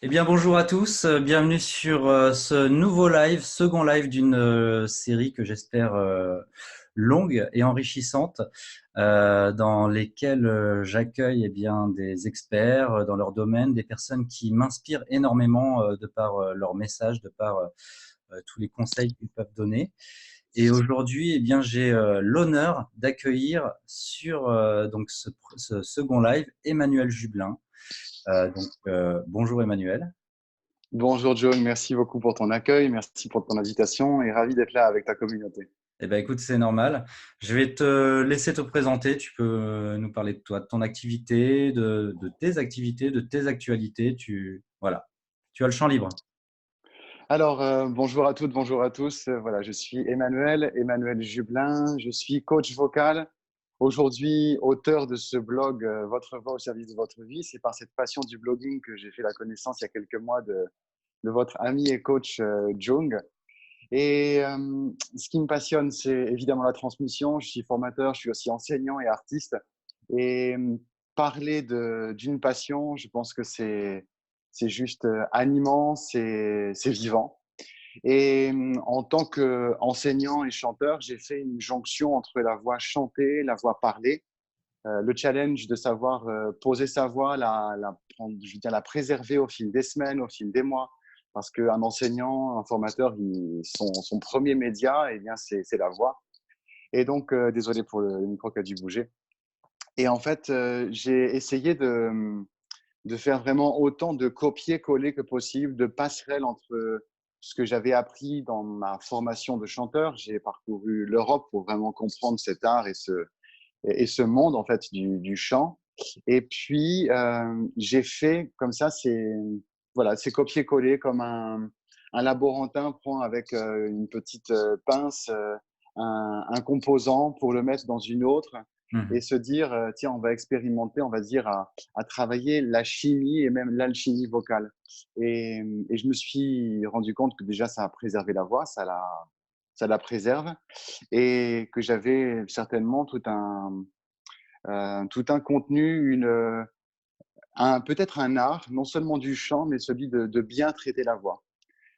Eh bien, bonjour à tous, bienvenue sur ce nouveau live, second live d'une série que j'espère longue et enrichissante, dans lesquelles j'accueille bien des experts dans leur domaine, des personnes qui m'inspirent énormément de par leur message, de par tous les conseils qu'ils peuvent donner. Et aujourd'hui, eh bien, j'ai l'honneur d'accueillir sur donc ce second live Emmanuel Jublin. Bonjour Emmanuel. Bonjour John, merci beaucoup pour ton accueil, merci pour ton invitation et ravi d'être là avec ta communauté. Eh ben, écoute, c'est normal. Je vais te laisser te présenter. Tu peux nous parler de toi, de ton activité, de tes activités, de tes actualités. Voilà, tu as le champ libre. Alors, bonjour à toutes, bonjour à tous. Voilà, je suis Emmanuel Jublin, je suis coach vocal. Aujourd'hui, auteur de ce blog Votre voix au service de votre vie. C'est par cette passion du blogging que j'ai fait la connaissance il y a quelques mois de votre ami et coach Jung. Et ce qui me passionne, c'est évidemment la transmission. Je suis formateur, je suis aussi enseignant et artiste. Et parler d'une passion, je pense que c'est juste animant, c'est vivant. Et en tant qu'enseignant et chanteur, j'ai fait une jonction entre la voix chantée, la voix parlée. Le challenge de savoir poser sa voix, je veux dire, la préserver au fil des semaines, au fil des mois. Parce qu'un enseignant, un formateur, son premier média, eh bien, c'est la voix. Et donc, désolé pour le micro qui a dû bouger. Et en fait, j'ai essayé de faire vraiment autant de copier-coller que possible, de passerelles entre ce que j'avais appris dans ma formation de chanteur. J'ai parcouru l'Europe pour vraiment comprendre cet art et ce monde en fait du chant. Et puis, j'ai fait comme ça, c'est copier-coller comme un laborantin prend avec une petite pince un composant pour le mettre dans une autre et Mhm. se dire, tiens, on va expérimenter, on va dire, à travailler la chimie et même l'alchimie vocale. Et je me suis rendu compte que déjà, ça a préservé la voix, ça la préserve, et que j'avais certainement tout un contenu, peut-être un art, non seulement du chant, mais celui de bien traiter la voix.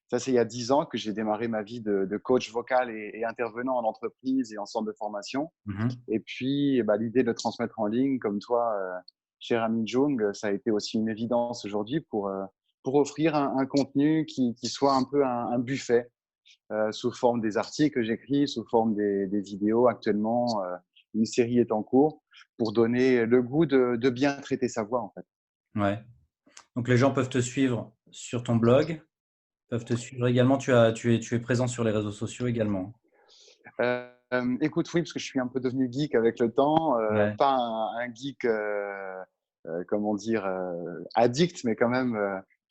Ça, c'est il y a 10 ans que j'ai démarré ma vie de coach vocal et intervenant en entreprise et en centre de formation. Mhm. Et puis, l'idée de le transmettre en ligne, comme toi, cher ami Jung, ça a été aussi une évidence aujourd'hui pour offrir un contenu qui soit un peu un buffet, sous forme des articles que j'écris, sous forme des vidéos actuellement. Une série est en cours pour donner le goût de bien traiter sa voix, en fait. Ouais. Donc les gens peuvent te suivre sur ton blog, peuvent te suivre également. Tu es présent sur les réseaux sociaux également. Écoute, oui, parce que je suis un peu devenu geek avec le temps, Ouais. pas un geek, comment dire, addict, mais quand même,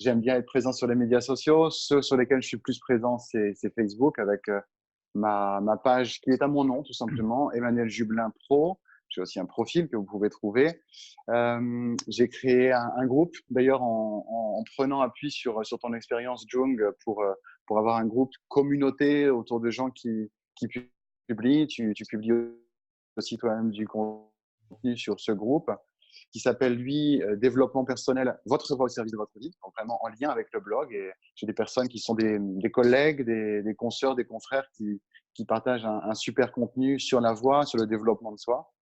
j'aime bien être présent sur les médias sociaux. Ceux sur lesquels je suis plus présent, c'est Facebook avec ma page qui est à mon nom, tout simplement, Emmanuel Jublin Pro. J'ai aussi un profil que vous pouvez trouver. J'ai créé un groupe, d'ailleurs, en prenant appui sur ton expérience, Jung, pour avoir un groupe communauté autour de gens qui publies. Tu publies aussi toi-même du contenu sur ce groupe qui s'appelle, lui, Développement personnel, votre voix au service de votre vie, donc vraiment en lien avec le blog. Et j'ai des personnes qui sont des collègues, des consoeurs, des confrères qui partagent un super contenu sur la voix, sur le développement de soi.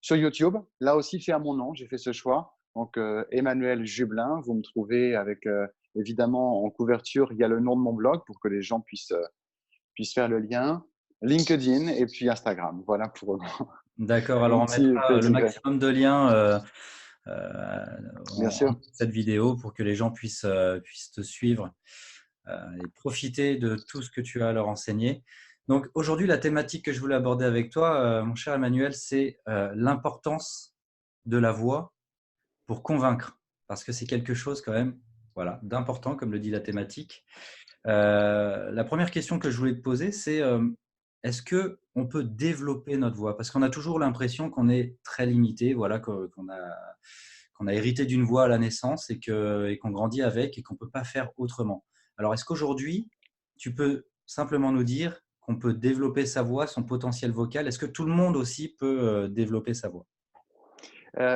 Sur YouTube, là aussi, fait à mon nom, j'ai fait ce choix. Donc, Emmanuel Jublin, vous me trouvez avec, évidemment, en couverture, il y a le nom de mon blog pour que les gens puissent faire le lien. LinkedIn et puis Instagram. Voilà pour D'accord. Alors mon on petit mettra le pedigree. maximum de liens euh, Bien en sûr. dessous de cette vidéo pour que les gens puissent te suivre et profiter de tout ce que tu as à leur enseigner. Donc aujourd'hui, la thématique que je voulais aborder avec toi, mon cher Emmanuel, c'est l'importance de la voix pour convaincre, parce que c'est quelque chose quand même, voilà, d'important, comme le dit la thématique. La première question que je voulais te poser, c'est est-ce que on peut développer notre voix? Parce qu'on a toujours l'impression qu'on est très limité, voilà, qu'on a hérité d'une voix à la naissance et qu'on grandit avec et qu'on ne peut pas faire autrement. Alors, est-ce qu'aujourd'hui, tu peux simplement nous dire qu'on peut développer sa voix, son potentiel vocal? Est-ce que tout le monde aussi peut développer sa voix?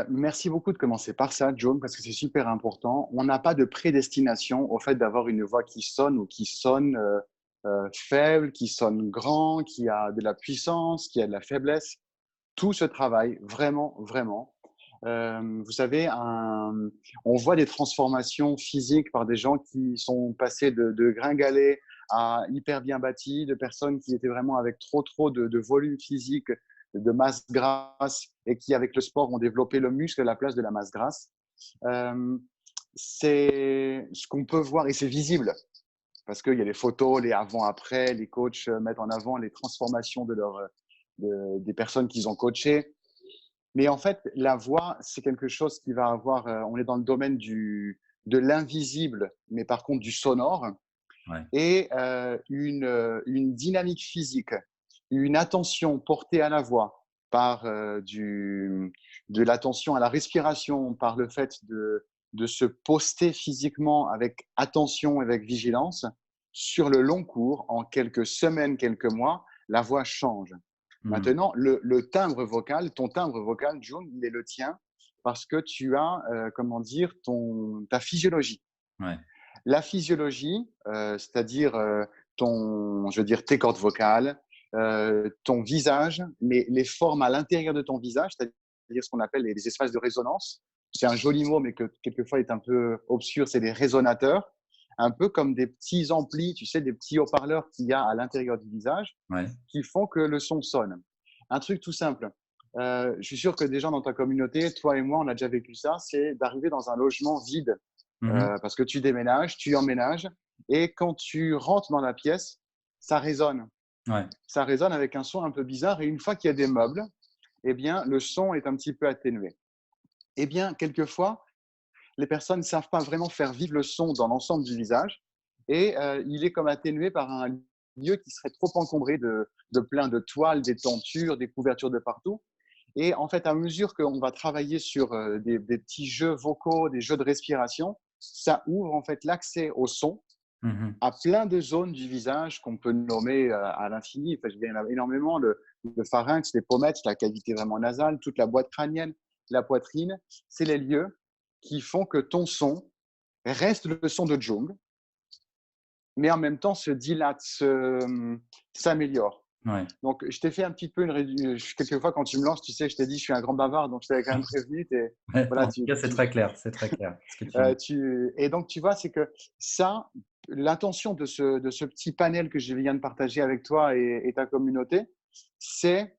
Merci beaucoup de commencer par ça, John, parce que c'est super important. On n'a pas de prédestination au fait d'avoir une voix qui sonne ou qui sonne faible, qui sonne grand, qui a de la puissance, qui a de la faiblesse. Tout se travaille vraiment, vraiment. Vous savez, on voit des transformations physiques par des gens qui sont passés de gringalets à hyper bien bâtis, de personnes qui étaient vraiment avec trop de volume physique, de masse grasse, et qui, avec le sport, ont développé le muscle à la place de la masse grasse. Euh, c'est ce qu'on peut voir et c'est visible parce qu'il y a les photos, les avant-après, les coachs mettent en avant les transformations des personnes qu'ils ont coachées. Mais en fait, la voix, c'est quelque chose qui va avoir, on est dans le domaine de l'invisible, mais par contre du sonore, Ouais. et une dynamique physique, une attention portée à la voix par de l'attention à la respiration, par le fait de se poster physiquement avec attention, avec vigilance. Sur le long cours, en quelques semaines, quelques mois, la voix change. Hmm. Maintenant, le timbre vocal, ton timbre vocal, June, il est le tien parce que tu as, comment dire, ta physiologie. Ouais. La physiologie, c'est-à-dire je veux dire, tes cordes vocales, ton visage, les formes à l'intérieur de ton visage, c'est-à-dire ce qu'on appelle les espaces de résonance. C'est un joli mot, mais que quelquefois est un peu obscur, c'est des résonateurs, un peu comme des petits amplis, tu sais, des petits haut-parleurs qu'il y a à l'intérieur du visage Ouais. qui font que le son sonne. Un truc tout simple. Je suis sûr que des gens dans ta communauté, toi et moi, on a déjà vécu ça, c'est d'arriver dans un logement vide Mhm. parce que tu déménages, tu emménages, et quand tu rentres dans la pièce, ça résonne. Ouais. Ça résonne avec un son un peu bizarre, et une fois qu'il y a des meubles, eh bien, le son est un petit peu atténué. Eh bien, quelquefois, les personnes ne savent pas vraiment faire vivre le son dans l'ensemble du visage, et il est comme atténué par un lieu qui serait trop encombré de plein de toiles, des tentures, des couvertures de partout. Et en fait, à mesure qu'on va travailler sur des petits jeux vocaux, des jeux de respiration, ça ouvre en fait l'accès au son Mhm. à plein de zones du visage qu'on peut nommer à l'infini. Enfin, il y en a énormément, le pharynx, les pommettes, la cavité vraiment nasale, toute la boîte crânienne, la poitrine. C'est les lieux qui font que ton son reste le son de Jung, mais en même temps se dilate, s'améliore. Ouais. Donc, je t'ai fait un petit peu quelquefois, quand tu me lances, tu sais, je t'ai dit, je suis un grand bavard, donc je t'avais quand même prévenu. Ouais. Voilà, En tout cas, c'est très clair. C'est très clair ce que tu dis. et donc, tu vois, c'est que ça, l'intention de ce petit panel que je viens de partager avec toi et ta communauté, c'est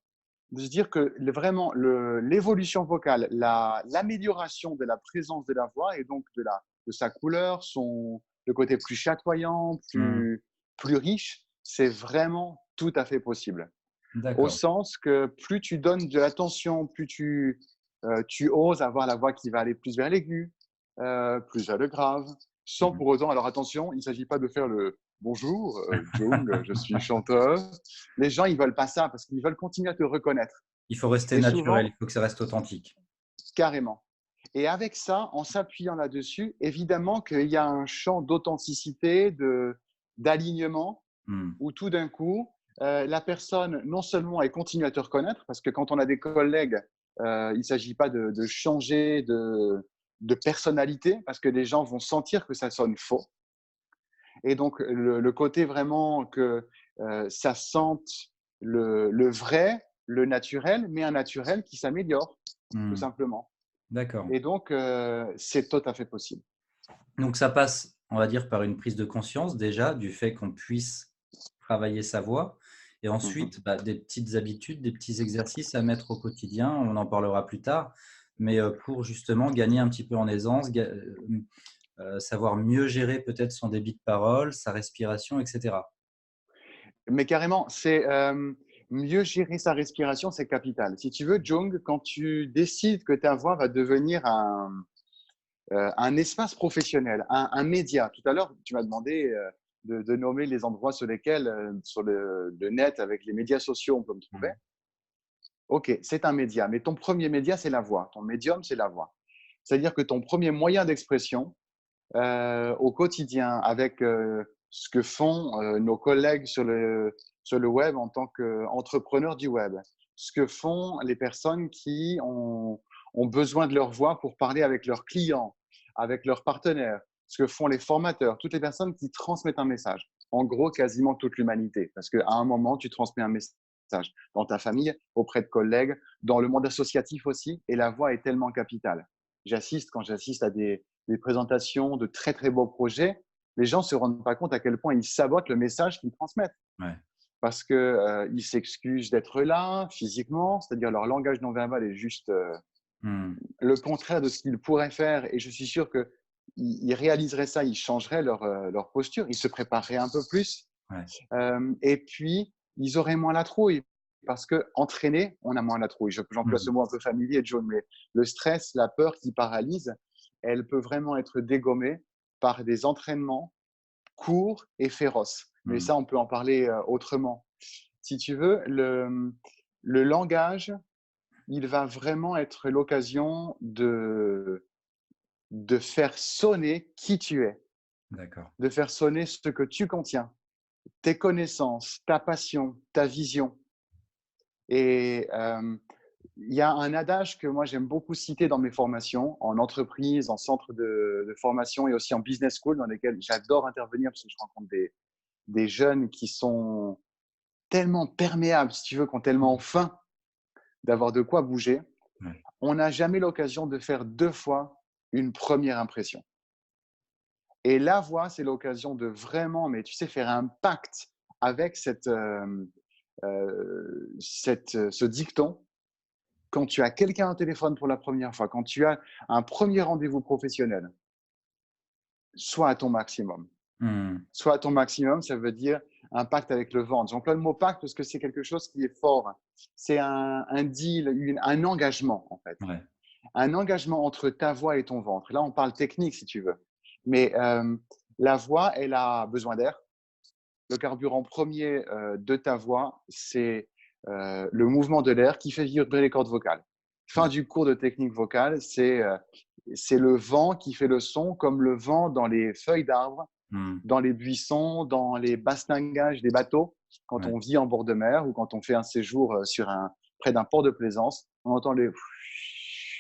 de se dire que vraiment l'évolution vocale, l'amélioration de la présence de la voix et donc de sa couleur, le côté plus chatoyant, Hmm. plus riche, c'est vraiment tout à fait possible. Au D'accord. sens que plus tu donnes de l'attention, plus tu oses avoir la voix qui va aller plus vers l'aigu, plus vers le grave, sans Mhm. pour autant, alors attention, il ne s'agit pas de faire le bonjour, Jung, je suis chanteur. Les gens, ils veulent pas ça parce qu'ils veulent continuer à te reconnaître. Il faut rester Et naturel. Il souvent, faut que ça reste authentique. carrément. Et avec ça, en s'appuyant là-dessus, évidemment qu'il y a un champ d'authenticité, d'alignement, Hmm. où tout d'un coup, la personne, non seulement elle continue à te reconnaître, parce que quand on a des collègues, il ne s'agit pas de changer de personnalité, parce que les gens vont sentir que ça sonne faux. Et donc, le côté vraiment que ça sente le vrai, le naturel, mais un naturel qui s'améliore, tout Hmm. simplement. D'accord. Et donc, c'est tout à fait possible. Donc ça passe, on va dire, par une prise de conscience déjà du fait qu'on puisse travailler sa voix et Mhm. ensuite bah, des petites habitudes, des petits exercices à mettre au quotidien. On en parlera plus tard, mais pour justement gagner un petit peu en aisance, savoir mieux gérer peut-être son débit de parole, sa respiration, etc. Mais carrément, c'est mieux gérer sa respiration, c'est capital. Si tu veux, Jung, quand tu décides que ta voix va devenir un espace professionnel, un média. Tout à l'heure, tu m'as demandé de nommer les endroits sur lesquels, sur le net, avec les médias sociaux, on peut me trouver. Mmh. OK, c'est un média, mais ton premier média, c'est la voix. Ton médium, c'est la voix. C'est-à-dire que ton premier moyen d'expression au quotidien, avec ce que font nos collègues sur le web en tant qu'entrepreneurs du web, ce que font les personnes qui ont besoin de leur voix pour parler avec leurs clients, avec leurs partenaires, ce que font les formateurs, toutes les personnes qui transmettent un message. En gros, quasiment toute l'humanité. Parce qu'à un moment, tu transmets un message dans ta famille, auprès de collègues, dans le monde associatif aussi. Et la voix est tellement capitale. Quand j'assiste à des présentations de très, très beaux projets, les gens ne se rendent pas compte à quel point ils sabotent le message qu'ils transmettent. Ouais. Parce qu'ils s'excusent d'être là physiquement, c'est-à-dire leur langage non verbal est juste le contraire de ce qu'ils pourraient faire. Et je suis sûr qu'ils réaliseraient ça, ils changeraient leur posture, ils se prépareraient un peu plus. Ouais. Et puis, ils auraient moins la trouille. Parce qu'entraîner, on a moins la trouille. J'emploie ce mot un peu familier, John, mais le stress, la peur qui paralyse, elle peut vraiment être dégommée par des entraînements courts et féroces. Mais ça, on peut en parler autrement. Si tu veux, le langage, il va vraiment être l'occasion de faire sonner qui tu es, D'accord. de faire sonner ce que tu contiens, tes connaissances, ta passion, ta vision. Et il y a un adage que moi j'aime beaucoup citer dans mes formations, en entreprise, en centre de formation et aussi en business school, dans lesquels j'adore intervenir parce que je rencontre des jeunes qui sont tellement perméables, si tu veux, qui ont tellement faim d'avoir de quoi bouger. Ouais. On n'a jamais l'occasion de faire 2 fois une première impression. Et la voix, c'est l'occasion de vraiment, mais tu sais, faire un pacte avec ce dicton. Quand tu as quelqu'un au téléphone pour la première fois, quand tu as un premier rendez-vous professionnel, sois à ton maximum. Mmh. Sois à ton maximum, ça veut dire un pacte avec le ventre. J'emploie le mot pacte parce que c'est quelque chose qui est fort. C'est un deal, un engagement, en fait. Ouais. Un engagement entre ta voix et ton ventre. Là, on parle technique, si tu veux. Mais la voix, elle a besoin d'air. Le carburant premier de ta voix, c'est le mouvement de l'air qui fait vibrer les cordes vocales. Fin Ouais. du cours de technique vocale, c'est le vent qui fait le son, comme le vent dans les feuilles d'arbres, Mmh. dans les buissons, dans les bastingages des bateaux, quand Ouais. on vit en bord de mer ou quand on fait un séjour près d'un port de plaisance, on entend les…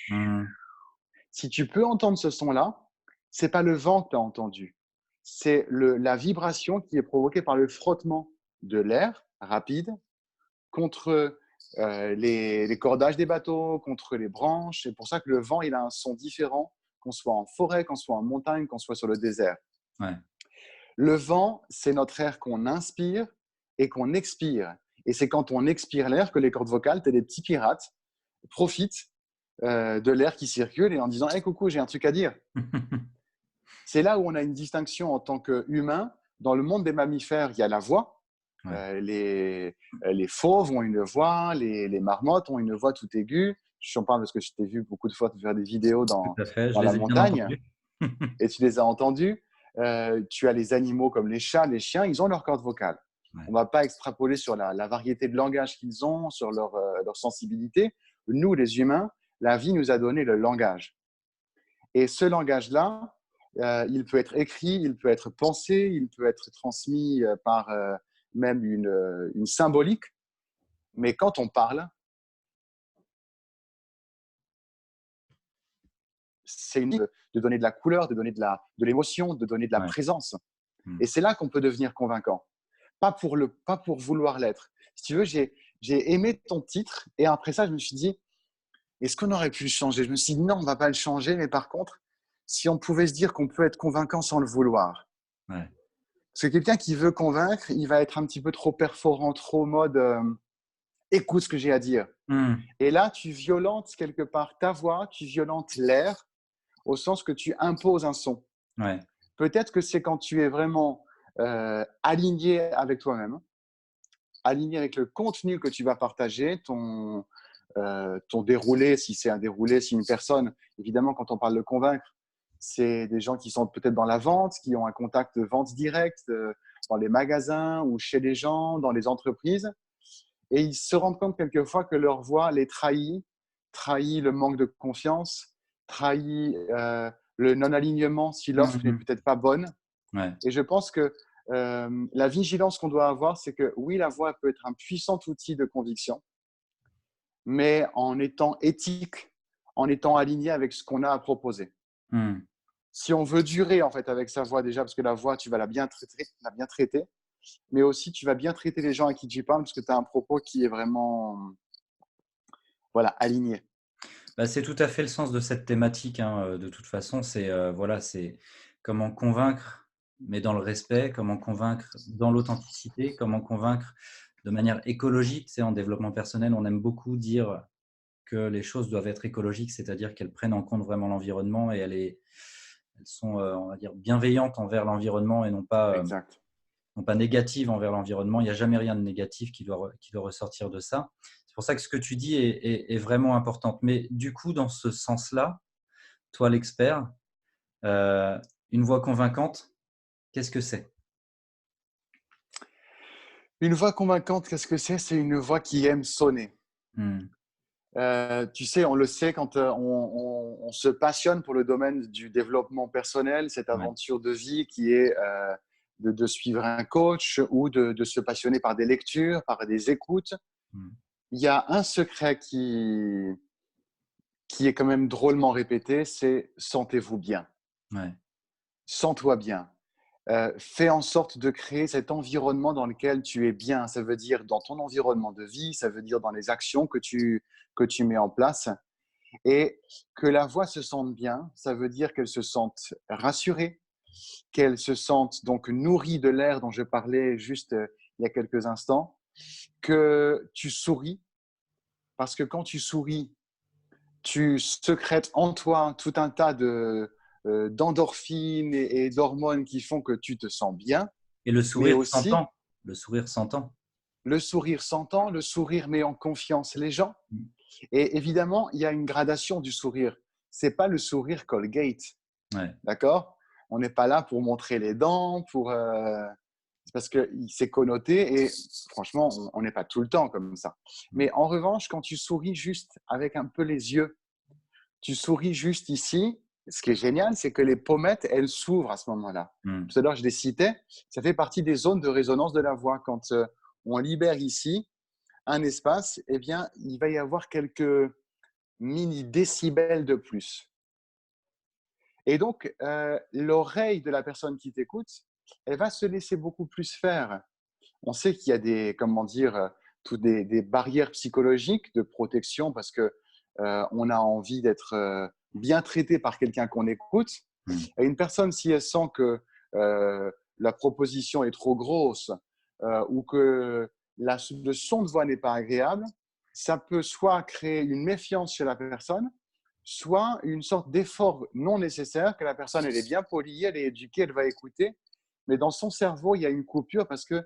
Mmh. Si tu peux entendre ce son-là, c'est pas le vent que tu as entendu, c'est la vibration qui est provoquée par le frottement de l'air rapide contre les cordages des bateaux, contre les branches. C'est pour ça que le vent, il a un son différent, qu'on soit en forêt, qu'on soit en montagne, qu'on soit sur le désert. Ouais. Le vent, c'est notre air qu'on inspire et qu'on expire. Et c'est quand on expire l'air que les cordes vocales, tes des petits pirates, profitent de l'air qui circule et en disant hey, coucou, j'ai un truc à dire. C'est là où on a une distinction en tant qu'humain. Dans le monde des mammifères, il y a la voix. Ouais. Les fauves ont une voix, les marmottes ont une voix tout aiguë. Je t'en parle parce que je t'ai vu beaucoup de fois faire des vidéos Tout à fait, je dans la les ai bien montagne entendus. et tu les as entendus. Tu as les animaux comme les chats, les chiens, ils ont leur corde vocale. Ouais. On ne va pas extrapoler sur la variété de langage qu'ils ont, sur leur sensibilité. Nous, les humains, la vie nous a donné le langage. Et ce langage-là, il peut être écrit, il peut être pensé, il peut être transmis par même une symbolique. Mais quand on parle, c'est de donner de la couleur, de donner de l'émotion, de donner de la Ouais. présence. Mmh. Et c'est là qu'on peut devenir convaincant. Pas pour vouloir l'être. Si tu veux, j'ai aimé ton titre et après ça, je me suis dit, est-ce qu'on aurait pu le changer? Je me suis dit, non, on ne va pas le changer, mais par contre, si on pouvait se dire qu'on peut être convaincant sans le vouloir. Ouais. Parce que quelqu'un qui veut convaincre, il va être un petit peu trop perforant, trop mode écoute ce que j'ai à dire. Mmh. Et là, tu violentes quelque part ta voix, tu violentes l'air, au sens que tu imposes un son. Ouais. Peut-être que c'est quand tu es vraiment aligné avec toi-même, aligné avec le contenu que tu vas partager, ton déroulé, si c'est un déroulé, si une personne, évidemment, quand on parle de convaincre, c'est des gens qui sont peut-être dans la vente, qui ont un contact de vente directe dans les magasins ou chez les gens, dans les entreprises. Et ils se rendent compte quelquefois que leur voix les trahit le manque de confiance, trahit le non-alignement si l'offre n'est Mmh. peut-être pas bonne. Ouais. Et je pense que la vigilance qu'on doit avoir, c'est que oui, la voix peut être un puissant outil de conviction, mais en étant éthique, en étant aligné avec ce qu'on a à proposer. Mmh. Si on veut durer en fait avec sa voix déjà, parce que la voix, tu vas la bien traiter, mais aussi tu vas bien traiter les gens à qui tu parles parce que tu as un propos qui est vraiment voilà, aligné. Bah, c'est tout à fait le sens de cette thématique, hein, de toute façon, c'est, voilà, c'est comment convaincre, mais dans le respect, comment convaincre dans l'authenticité, comment convaincre de manière écologique. Tu sais, en développement personnel, on aime beaucoup dire que les choses doivent être écologiques, c'est-à-dire qu'elles prennent en compte vraiment l'environnement et elles sont, on va dire, bienveillantes envers l'environnement et Exact. non pas négatives envers l'environnement. Il n'y a jamais rien de négatif qui doit ressortir de ça. C'est pour ça que ce que tu dis est vraiment important. Mais du coup, dans ce sens-là, toi l'expert, heu, une voix convaincante, qu'est-ce que c'est? Une voix convaincante, qu'est-ce que c'est? C'est une voix qui aime sonner. Mmh. Tu sais, on le sait quand on se passionne pour le domaine du développement personnel, cette Ouais. aventure de vie qui est de suivre un coach ou de se passionner par des lectures, par des écoutes. Mmh. Il y a un secret qui est quand même drôlement répété, c'est sentez-vous bien, Ouais. sens-toi bien. Fais en sorte de créer cet environnement dans lequel tu es bien. Ça veut dire dans ton environnement de vie, ça veut dire dans les actions que tu mets en place. Et que la voix se sente bien, ça veut dire qu'elle se sente rassurée, qu'elle se sente donc nourrie de l'air dont je parlais juste il y a quelques instants, que tu souris, parce que quand tu souris, tu secrètes en toi tout un tas d'endorphines et d'hormones qui font que tu te sens bien, Et le mais sourire aussi s'entend. Le sourire s'entend. le sourire s'entend, le sourire met en confiance les gens. Mmh. Et évidemment, il y a une gradation du sourire. C'est pas le sourire Colgate, Ouais. d'accord? On n'est pas là pour montrer les dents, c'est parce que c'est connoté et franchement, on n'est pas tout le temps comme ça. Mmh. Mais en revanche, quand tu souris juste avec un peu les yeux, tu souris juste ici, ce qui est génial, c'est que les pommettes, elles s'ouvrent à ce moment-là. Mmh. Tout à l'heure, je les citais, ça fait partie des zones de résonance de la voix. Quand on libère ici un espace, eh bien, il va y avoir quelques mini décibels de plus. Et donc, l'oreille de la personne qui t'écoute, elle va se laisser beaucoup plus faire. On sait qu'il y a des, comment dire, toutes des barrières psychologiques de protection parce que on a envie d'être bien traité par quelqu'un qu'on écoute. Mmh. Et une personne, si elle sent que la proposition est trop grosse ou que le son de voix n'est pas agréable, ça peut soit créer une méfiance chez la personne, soit une sorte d'effort non nécessaire, que la personne, elle est bien polie, elle est éduquée, elle va écouter, mais dans son cerveau, il y a une coupure parce que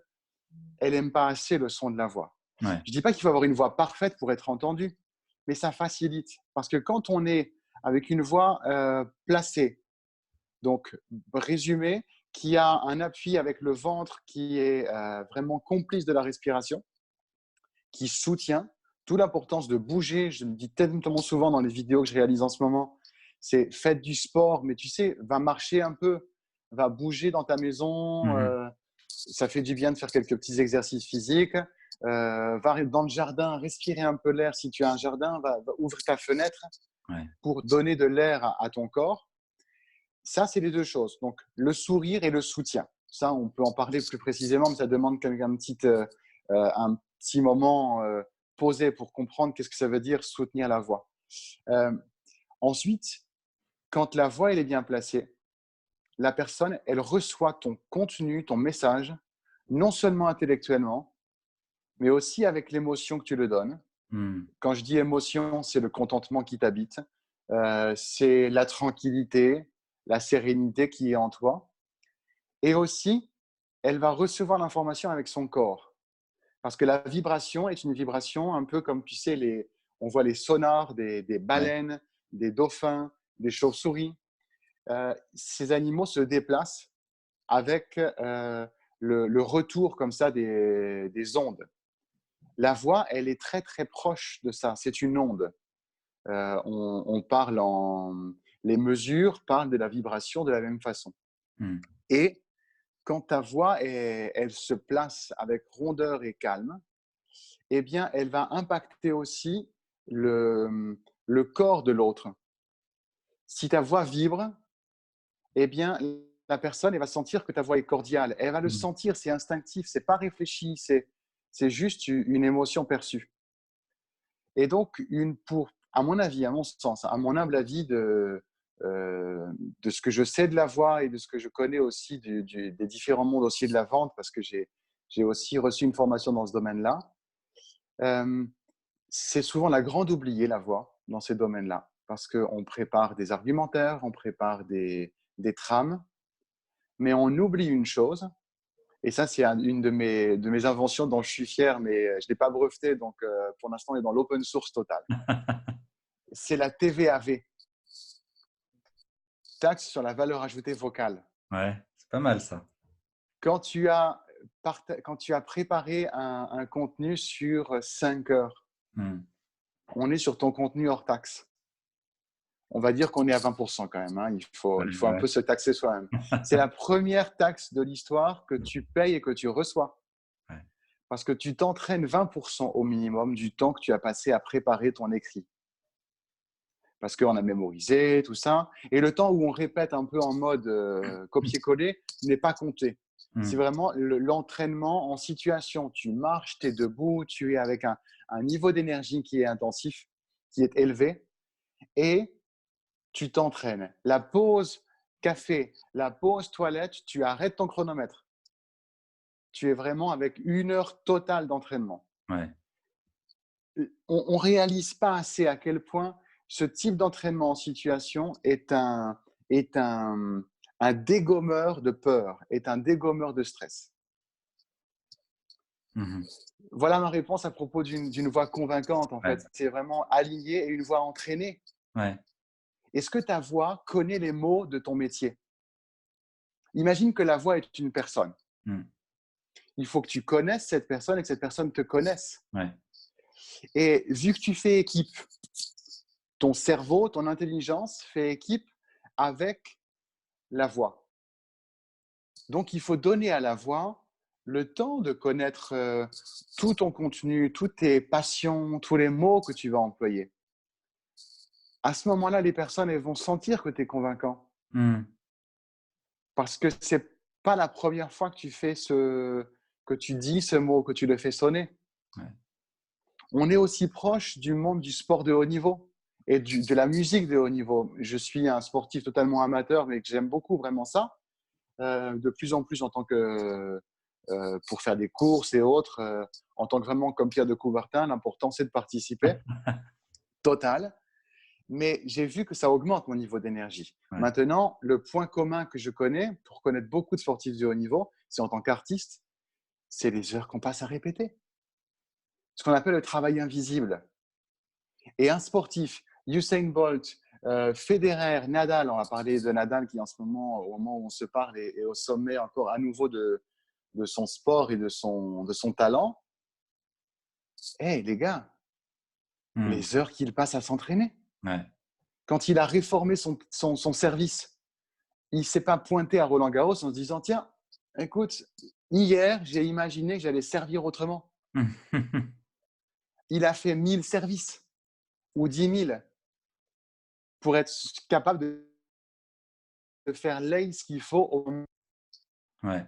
elle n'aime pas assez le son de la voix. Ouais. Je ne dis pas qu'il faut avoir une voix parfaite pour être entendu, mais ça facilite. Parce que quand on est avec une voix placée, donc résumé, qui a un appui avec le ventre qui est vraiment complice de la respiration, qui soutient, toute l'importance de bouger. Je me dis tellement souvent dans les vidéos que je réalise en ce moment, c'est faites du sport, mais tu sais, va marcher un peu, va bouger dans ta maison. Mmh mh. Ça fait du bien de faire quelques petits exercices physiques. Va dans le jardin, respirer un peu l'air. Si tu as un jardin, va ouvrir ta fenêtre Ouais. pour donner de l'air à ton corps. Ça, c'est les deux choses. Donc, le sourire et le soutien. Ça, on peut en parler plus précisément, mais ça demande un petit moment posé pour comprendre qu'est-ce que ça veut dire soutenir la voix. Euh, Ensuite, quand la voix elle est bien placée, la personne, elle reçoit ton contenu, ton message, non seulement intellectuellement, mais aussi avec l'émotion que tu le donnes. Mmh. Quand je dis émotion, c'est le contentement qui t'habite, c'est la tranquillité, la sérénité qui est en toi. Et aussi, elle va recevoir l'information avec son corps. Parce que la vibration est une vibration un peu comme, tu sais, on voit les sonars des Ouais. baleines, des dauphins, des chauves-souris. Ces animaux se déplacent avec le retour comme ça des ondes. La voix, elle est très très proche de ça. C'est une onde. On parle les mesures parlent de la vibration de la même façon. Mmh. Et quand ta voix elle se place avec rondeur et calme, eh bien, elle va impacter aussi le, le corps de l'autre. Si ta voix vibre, eh bien, la personne, elle va sentir que ta voix est cordiale. Elle va le Mmh. sentir, c'est instinctif, c'est pas réfléchi, c'est juste une émotion perçue. Et donc, à mon avis, à mon sens, à mon humble avis de ce que je sais de la voix et de ce que je connais aussi des différents mondes aussi de la vente, parce que j'ai aussi reçu une formation dans ce domaine-là, euh, c'est souvent la grande oubliée, la voix, dans ces domaines-là. Parce qu'on prépare des argumentaires, on prépare des trames, mais on oublie une chose, et ça, c'est une de mes inventions dont je suis fier, mais je ne l'ai pas breveté, donc pour l'instant, on est dans l'open source total. C'est la TVAV, taxe sur la valeur ajoutée vocale. Ouais, c'est pas mal ça. Quand quand tu as préparé un contenu sur 5 heures, Mmh. on est sur ton contenu hors taxe. On va dire qu'on est à 20% quand même. Hein. Ouais, Il faut un ouais. peu se taxer soi-même. C'est la première taxe de l'histoire que tu payes et que tu reçois. Ouais. Parce que tu t'entraînes 20% au minimum du temps que tu as passé à préparer ton écrit. Parce qu'on a mémorisé, tout ça. Et le temps où on répète un peu en mode copier-coller n'est pas compté. C'est Mmh. vraiment l'entraînement en situation. Tu marches, tu es debout, tu es avec un niveau d'énergie qui est intensif, qui est élevé, et tu t'entraînes. La pause café, la pause toilette, tu arrêtes ton chronomètre. Tu es vraiment avec 1 heure totale d'entraînement. Ouais. On ne réalise pas assez à quel point ce type d'entraînement en situation est un dégommeur de peur, est un dégommeur de stress. Mmh. Voilà ma réponse à propos d'une voix convaincante, en Ouais. fait. C'est vraiment aligné et une voix entraînée. Ouais. Est-ce que ta voix connaît les mots de ton métier? Imagine que la voix est une personne. Mmh. Il faut que tu connaisses cette personne et que cette personne te connaisse. Ouais. Et vu que tu fais équipe, ton cerveau, ton intelligence fait équipe avec la voix. Donc, il faut donner à la voix le temps de connaître tout ton contenu, toutes tes passions, tous les mots que tu vas employer. À ce moment-là, les personnes elles vont sentir que tu es convaincant Mmh. parce que ce n'est pas la première fois que tu dis ce mot, que tu le fais sonner. Ouais. On est aussi proche du monde du sport de haut niveau et de la musique de haut niveau. Je suis un sportif totalement amateur, mais que j'aime beaucoup vraiment ça. De plus en plus en tant que pour faire des courses et autres, en tant que vraiment comme Pierre de Coubertin, l'important c'est de participer, total. Mais j'ai vu que ça augmente mon niveau d'énergie. Ouais. Maintenant, le point commun que je connais pour connaître beaucoup de sportifs de haut niveau, c'est en tant qu'artiste, c'est les heures qu'on passe à répéter. Ce qu'on appelle le travail invisible. Et un sportif, Usain Bolt, Federer, Nadal, on va parler de Nadal qui en ce moment, au moment où on se parle, est au sommet encore à nouveau de son sport et de son talent. Hey, les gars, Mmh. les heures qu'il passe à s'entraîner. Ouais. Quand il a réformé son service, il ne s'est pas pointé à Roland Garros en se disant tiens, écoute, hier, j'ai imaginé que j'allais servir autrement. Il a fait 1000 services ou 10 000 pour être capable de faire l'ace qu'il faut au moment. Ouais.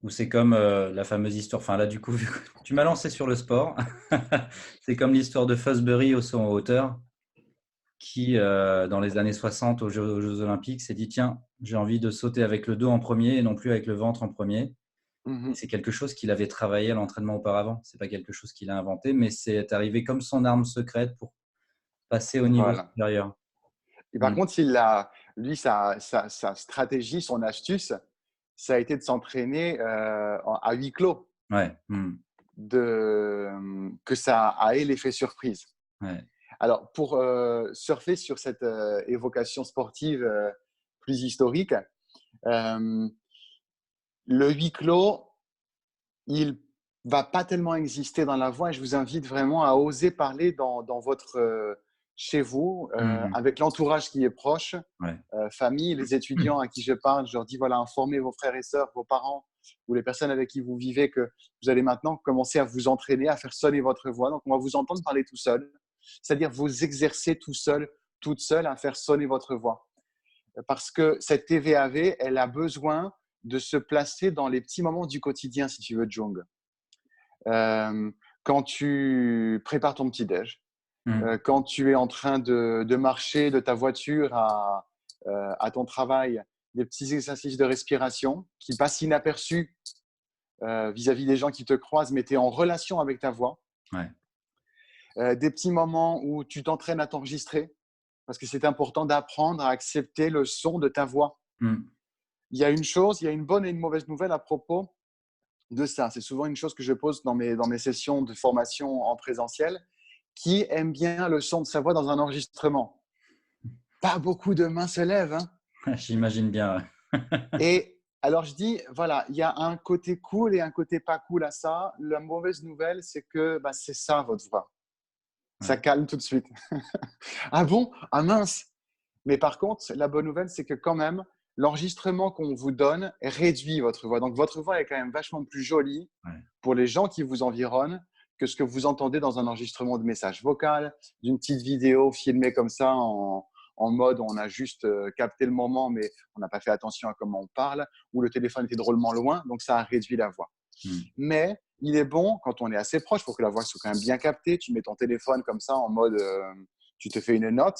Ou c'est comme, la fameuse histoire, enfin là, du coup, vu que tu m'as lancé sur le sport. C'est comme l'histoire de Fosbury au saut en hauteur qui, dans les années 60 aux Jeux olympiques, s'est dit: «Tiens, j'ai envie de sauter avec le dos en premier et non plus avec le ventre en premier. Et Mhm. c'est quelque chose qu'il avait travaillé à l'entraînement auparavant. C'est pas quelque chose qu'il a inventé, mais c'est arrivé comme son arme secrète pour passer au niveau Voilà. supérieur. Et par Mmh. contre, lui, sa stratégie, son astuce, ça a été de s'entraîner à huis clos, Ouais. Mmh. que ça ait l'effet surprise. Ouais. Alors, pour surfer sur cette évocation sportive plus historique, euh, le huis clos, il va pas tellement exister dans la voix et je vous invite vraiment à oser parler dans votre chez vous, Mmh. avec l'entourage qui est proche, Ouais. famille, les étudiants à qui je parle, je leur dis voilà, informez vos frères et sœurs, vos parents ou les personnes avec qui vous vivez que vous allez maintenant commencer à vous entraîner, à faire sonner votre voix. Donc, on va vous entendre parler tout seul. c'est-à-dire vous exercer tout seul, toute seule à faire sonner votre voix. Parce que cette TVAV, elle a besoin de se placer dans les petits moments du quotidien, si tu veux, Jung. Euh, Quand tu prépares ton petit-déj, Mm. quand tu es en train de marcher de ta voiture à ton travail, des petits exercices de respiration qui passent inaperçus vis-à-vis des gens qui te croisent, mais tu es en relation avec ta voix. Ouais. Des petits moments où tu t'entraînes à t'enregistrer, parce que c'est important d'apprendre à accepter le son de ta voix. Mm. Il y a une bonne et une mauvaise nouvelle à propos de ça. C'est souvent une chose que je pose dans mes sessions de formation en présentiel. Qui aime bien le son de sa voix dans un enregistrement? Pas beaucoup de mains se lèvent. Hein. J'imagine bien. Et alors, je dis, voilà, il y a un côté cool et un côté pas cool à ça. La mauvaise nouvelle, c'est que c'est ça, votre voix. Ça Ouais. calme tout de suite. Ah bon? Ah mince! Mais par contre, la bonne nouvelle, c'est que quand même, l'enregistrement qu'on vous donne réduit votre voix. Donc, votre voix est quand même vachement plus jolie Ouais. pour les gens qui vous environnent que ce que vous entendez dans un enregistrement de message vocal, d'une petite vidéo filmée comme ça en mode on a juste capté le moment, mais on n'a pas fait attention à comment on parle, ou le téléphone était drôlement loin, donc ça a réduit la voix. Mm. Mais il est bon, quand on est assez proche, pour que la voix soit quand même bien captée, tu mets ton téléphone comme ça en mode tu te fais une note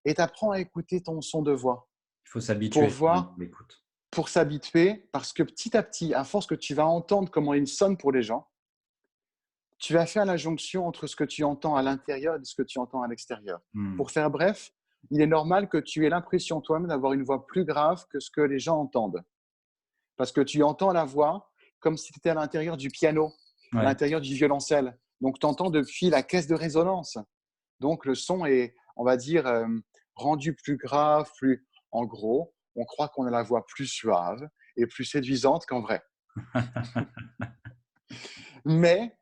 et tu apprends à écouter ton son de voix Il faut pour s'habituer finalement voir, à l'écoute. pour s'habituer, parce que petit à petit, à force que tu vas entendre comment il sonne pour les gens, tu vas faire la jonction entre ce que tu entends à l'intérieur et ce que tu entends à l'extérieur. Mm. Pour faire bref, il est normal que tu aies l'impression toi-même d'avoir une voix plus grave que ce que les gens entendent. Parce que tu entends la voix comme si tu étais à l'intérieur du piano, à Ouais. l'intérieur du violoncelle. Donc, tu entends depuis la caisse de résonance. Donc, le son est, on va dire, rendu plus grave, plus… En gros, on croit qu'on a la voix plus suave et plus séduisante qu'en vrai. Mais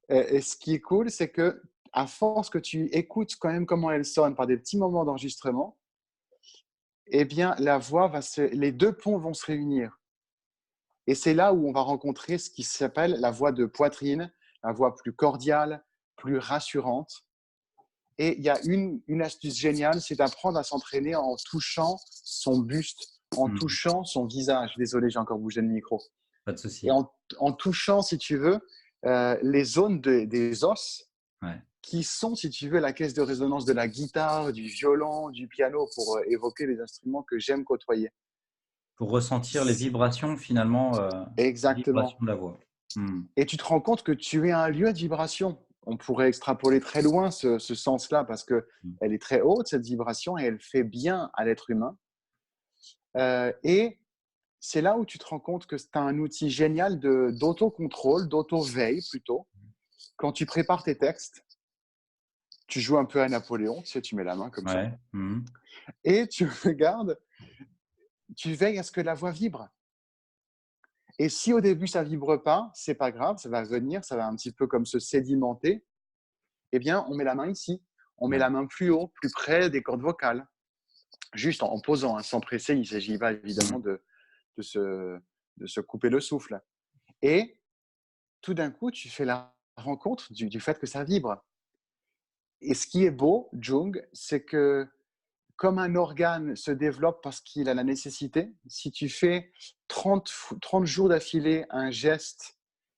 et ce qui est cool, c'est que à force que tu écoutes quand même comment elle sonne par des petits moments d'enregistrement, eh bien, les deux ponts vont se réunir. Et c'est là où on va rencontrer ce qui s'appelle la voix de poitrine, la voix plus cordiale, plus rassurante. Et il y a une astuce géniale, c'est d'apprendre à s'entraîner en touchant son buste, en Mm. touchant son visage. Désolé, j'ai encore bougé le micro. Pas de Et souci. en touchant, si tu veux, les zones des os Ouais. qui sont, si tu veux, la caisse de résonance de la guitare, du violon, du piano, pour évoquer les instruments que j'aime côtoyer. Pour ressentir les vibrations finalement, les vibrations Exactement. de la voix. Mm. Et tu te rends compte que tu es un lieu de vibration. On pourrait extrapoler très loin ce sens-là parce Mm. qu'elle est très haute, cette vibration, et elle fait bien à l'être humain. Et c'est là où tu te rends compte que c'est un outil génial d'autocontrôle, d'auto-veille plutôt. Quand tu prépares tes textes, tu joues un peu à Napoléon, tu sais, tu mets la main comme ça, Ouais. Mm. et tu regardes, tu veilles à ce que la voix vibre. Et si au début ça vibre pas, c'est pas grave, ça va venir, ça va un petit peu comme se sédimenter. Eh bien, on met la main ici, on met Ouais. la main plus haut, plus près des cordes vocales, juste en posant, hein, sans presser. Il ne s'agit pas évidemment Mm. de, se, de se couper le souffle. Et tout d'un coup, tu fais la rencontre du fait que ça vibre. Et ce qui est beau, Jung, c'est que comme un organe se développe parce qu'il a la nécessité, si tu fais 30 jours d'affilée un geste,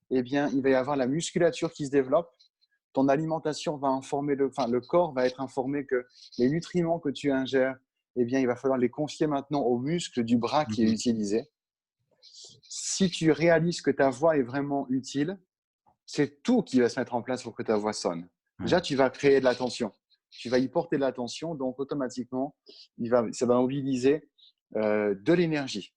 eh bien, il va y avoir la musculature qui se développe. Ton alimentation va informer le corps va être informé que les nutriments que tu ingères, eh bien, il va falloir les confier maintenant aux muscles du bras qui est Mm. utilisé. Si tu réalises que ta voix est vraiment utile, c'est tout qui va se mettre en place pour que ta voix sonne. Ouais. Déjà, tu vas créer de l'attention. Tu vas y porter de l'attention, donc automatiquement, ça va mobiliser de l'énergie.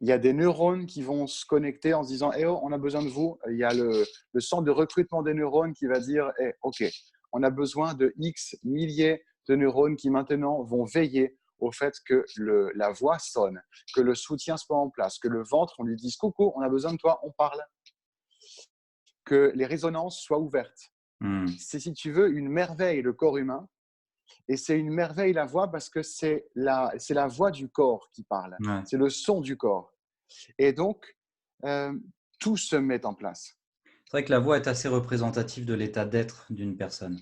Il y a des neurones qui vont se connecter en se disant eh oh, on a besoin de vous. Il y a le centre de recrutement des neurones qui va dire eh, OK, on a besoin de X milliers de neurones qui maintenant vont veiller au fait que la voix sonne, que le soutien soit en place, que le ventre, on lui dise coucou, on a besoin de toi, on parle, que les résonances soient ouvertes. Mm. C'est, si tu veux, une merveille, le corps humain. Et c'est une merveille, la voix, parce que c'est la voix du corps qui parle. Ouais. C'est le son du corps. Et donc, euh, tout se met en place. C'est vrai que la voix est assez représentative de l'état d'être d'une personne.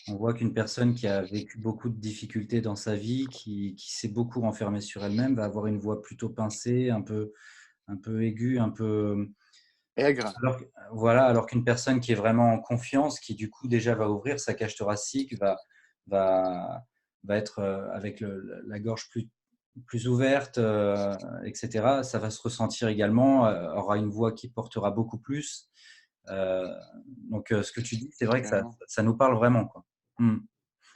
On voit qu'une personne qui a vécu beaucoup de difficultés dans sa vie, qui s'est beaucoup renfermée sur elle-même, va avoir une voix plutôt pincée, un peu aiguë, un peu… Aigre. Voilà, alors qu'une personne qui est vraiment en confiance, qui du coup déjà va ouvrir sa cage thoracique, va, va être avec la gorge plus ouverte, etc. Ça va se ressentir également, aura une voix qui portera beaucoup plus. Euh, donc, ce que tu dis, c'est vrai que Carrément. ça nous parle vraiment, quoi. Hmm.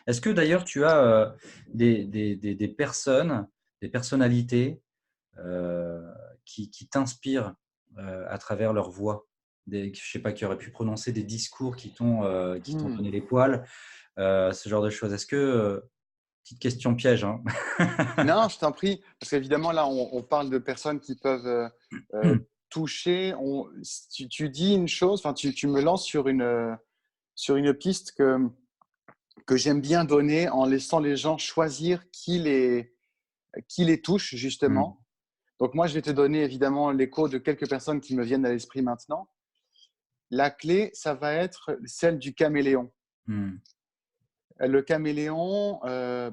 Est-ce que d'ailleurs tu as des personnes, des personnalités qui t'inspirent à travers leur voix, je sais pas, qui auraient pu prononcer des discours qui t'ont Hmm. donné les poils, ce genre de choses. Est-ce que, petite question piège, hein. Non, je t'en prie, parce qu'évidemment, là, on parle de personnes qui peuvent toucher. Tu dis une chose, enfin, tu me lances sur une piste que j'aime bien donner en laissant les gens choisir qui les touche, Hmm, justement. Donc, moi, je vais te donner évidemment l'écho de quelques personnes qui me viennent à l'esprit maintenant. La clé, ça va être celle du caméléon. hmm, Le caméléon,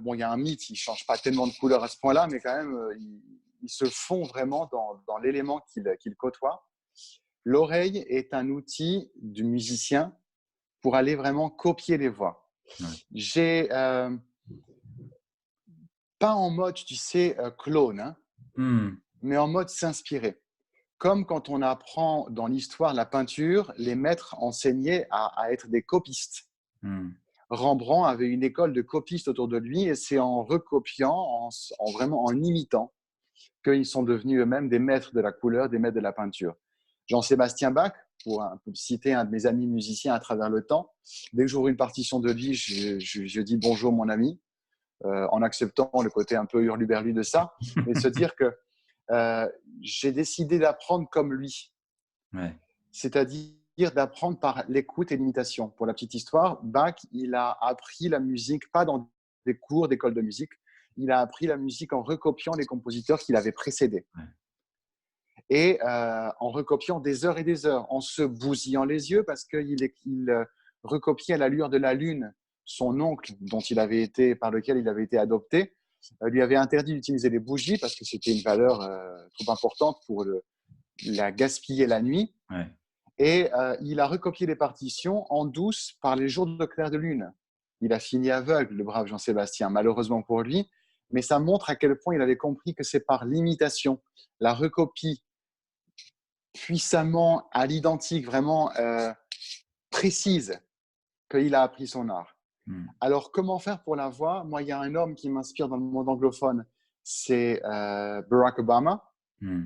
bon, il y a un mythe, il ne change pas tellement de couleur à ce point-là, mais quand même, il se fond vraiment dans l'élément qu'il côtoie. L'oreille est un outil du musicien pour aller vraiment copier les voix. ouais, J'ai pas en mode, tu sais, clone, hein, hmm, mais en mode s'inspirer. Comme quand on apprend dans l'histoire la peinture, les maîtres enseignaient à être des copistes. hmm, Rembrandt avait une école de copistes autour de lui et c'est en recopiant, vraiment en imitant, qu'ils sont devenus eux-mêmes des maîtres de la couleur, des maîtres de la peinture. Jean-Sébastien Bach, pour citer un de mes amis musiciens à travers le temps, dès que j'ouvre une partition de lui, je dis bonjour mon ami, en acceptant le côté un peu hurluberlu de ça, mais de se dire que euh, j'ai décidé d'apprendre comme lui, ouais, c'est-à-dire d'apprendre par l'écoute et l'imitation. Pour la petite histoire, Bach, il a appris la musique pas dans des cours d'école de musique, il a appris la musique en recopiant les compositeurs qui l'avaient précédé ouais, et en recopiant des heures et des heures, en se bousillant les yeux parce qu'il recopiait à la lueur de la lune son oncle par lequel il avait été adopté, lui avait interdit d'utiliser les bougies parce que c'était une valeur trop importante pour la gaspiller la nuit. ouais, Et il a recopié les partitions en douce par les jours de clair de lune. Il a fini aveugle, le brave Jean-Sébastien, malheureusement pour lui, mais ça montre à quel point il avait compris que c'est par l'imitation, la recopie puissamment à l'identique, vraiment précise, qu'il a appris son art. hmm, Alors, comment faire pour la voix? Moi, il y a un homme qui m'inspire dans le monde anglophone, c'est Barack Obama. hmm.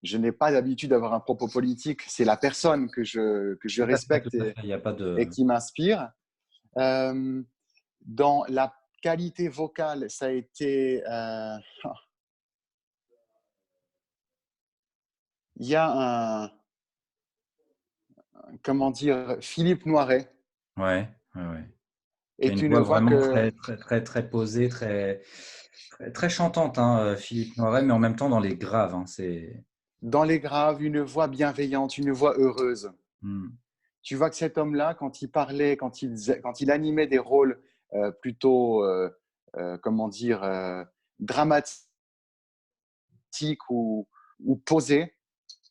Je n'ai pas l'habitude d'avoir un propos politique, c'est la personne que je Tout à fait, respecte tout à fait. Il n'y a pas et de… qui m'inspire. Euh, dans la qualité vocale, ça a été… il y a comment dire, Philippe Noiret Ouais, ouais, ouais. Qui a est une une voix voix vraiment que… très, très, très, très posée, très chantante, hein, Philippe Noiret, mais en même temps dans les graves, hein, c'est… Dans les graves, une voix bienveillante, une voix heureuse. hmm, Tu vois que cet homme-là, quand il parlait, quand il animait des rôles plutôt, comment dire, dramatiques ou posés,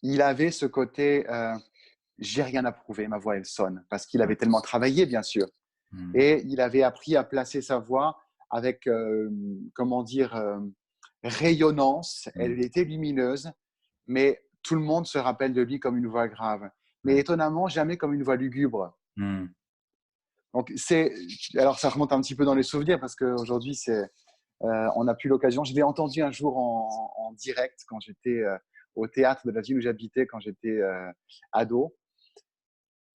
il avait ce côté j'ai rien à prouver, ma voix elle sonne, parce qu'il ouais, avait tellement travaillé, bien sûr. hmm, Et il avait appris à placer sa voix avec, comment dire, rayonnance. hmm, Elle était lumineuse, mais tout le monde se rappelle de lui comme une voix grave. Mais ouais, étonnamment, jamais comme une voix lugubre. hmm, Donc, alors ça remonte un petit peu dans les souvenirs parce qu'aujourd'hui, on n'a plus l'occasion. Je l'ai entendu un jour en direct quand j'étais au théâtre de la ville où j'habitais quand j'étais ado.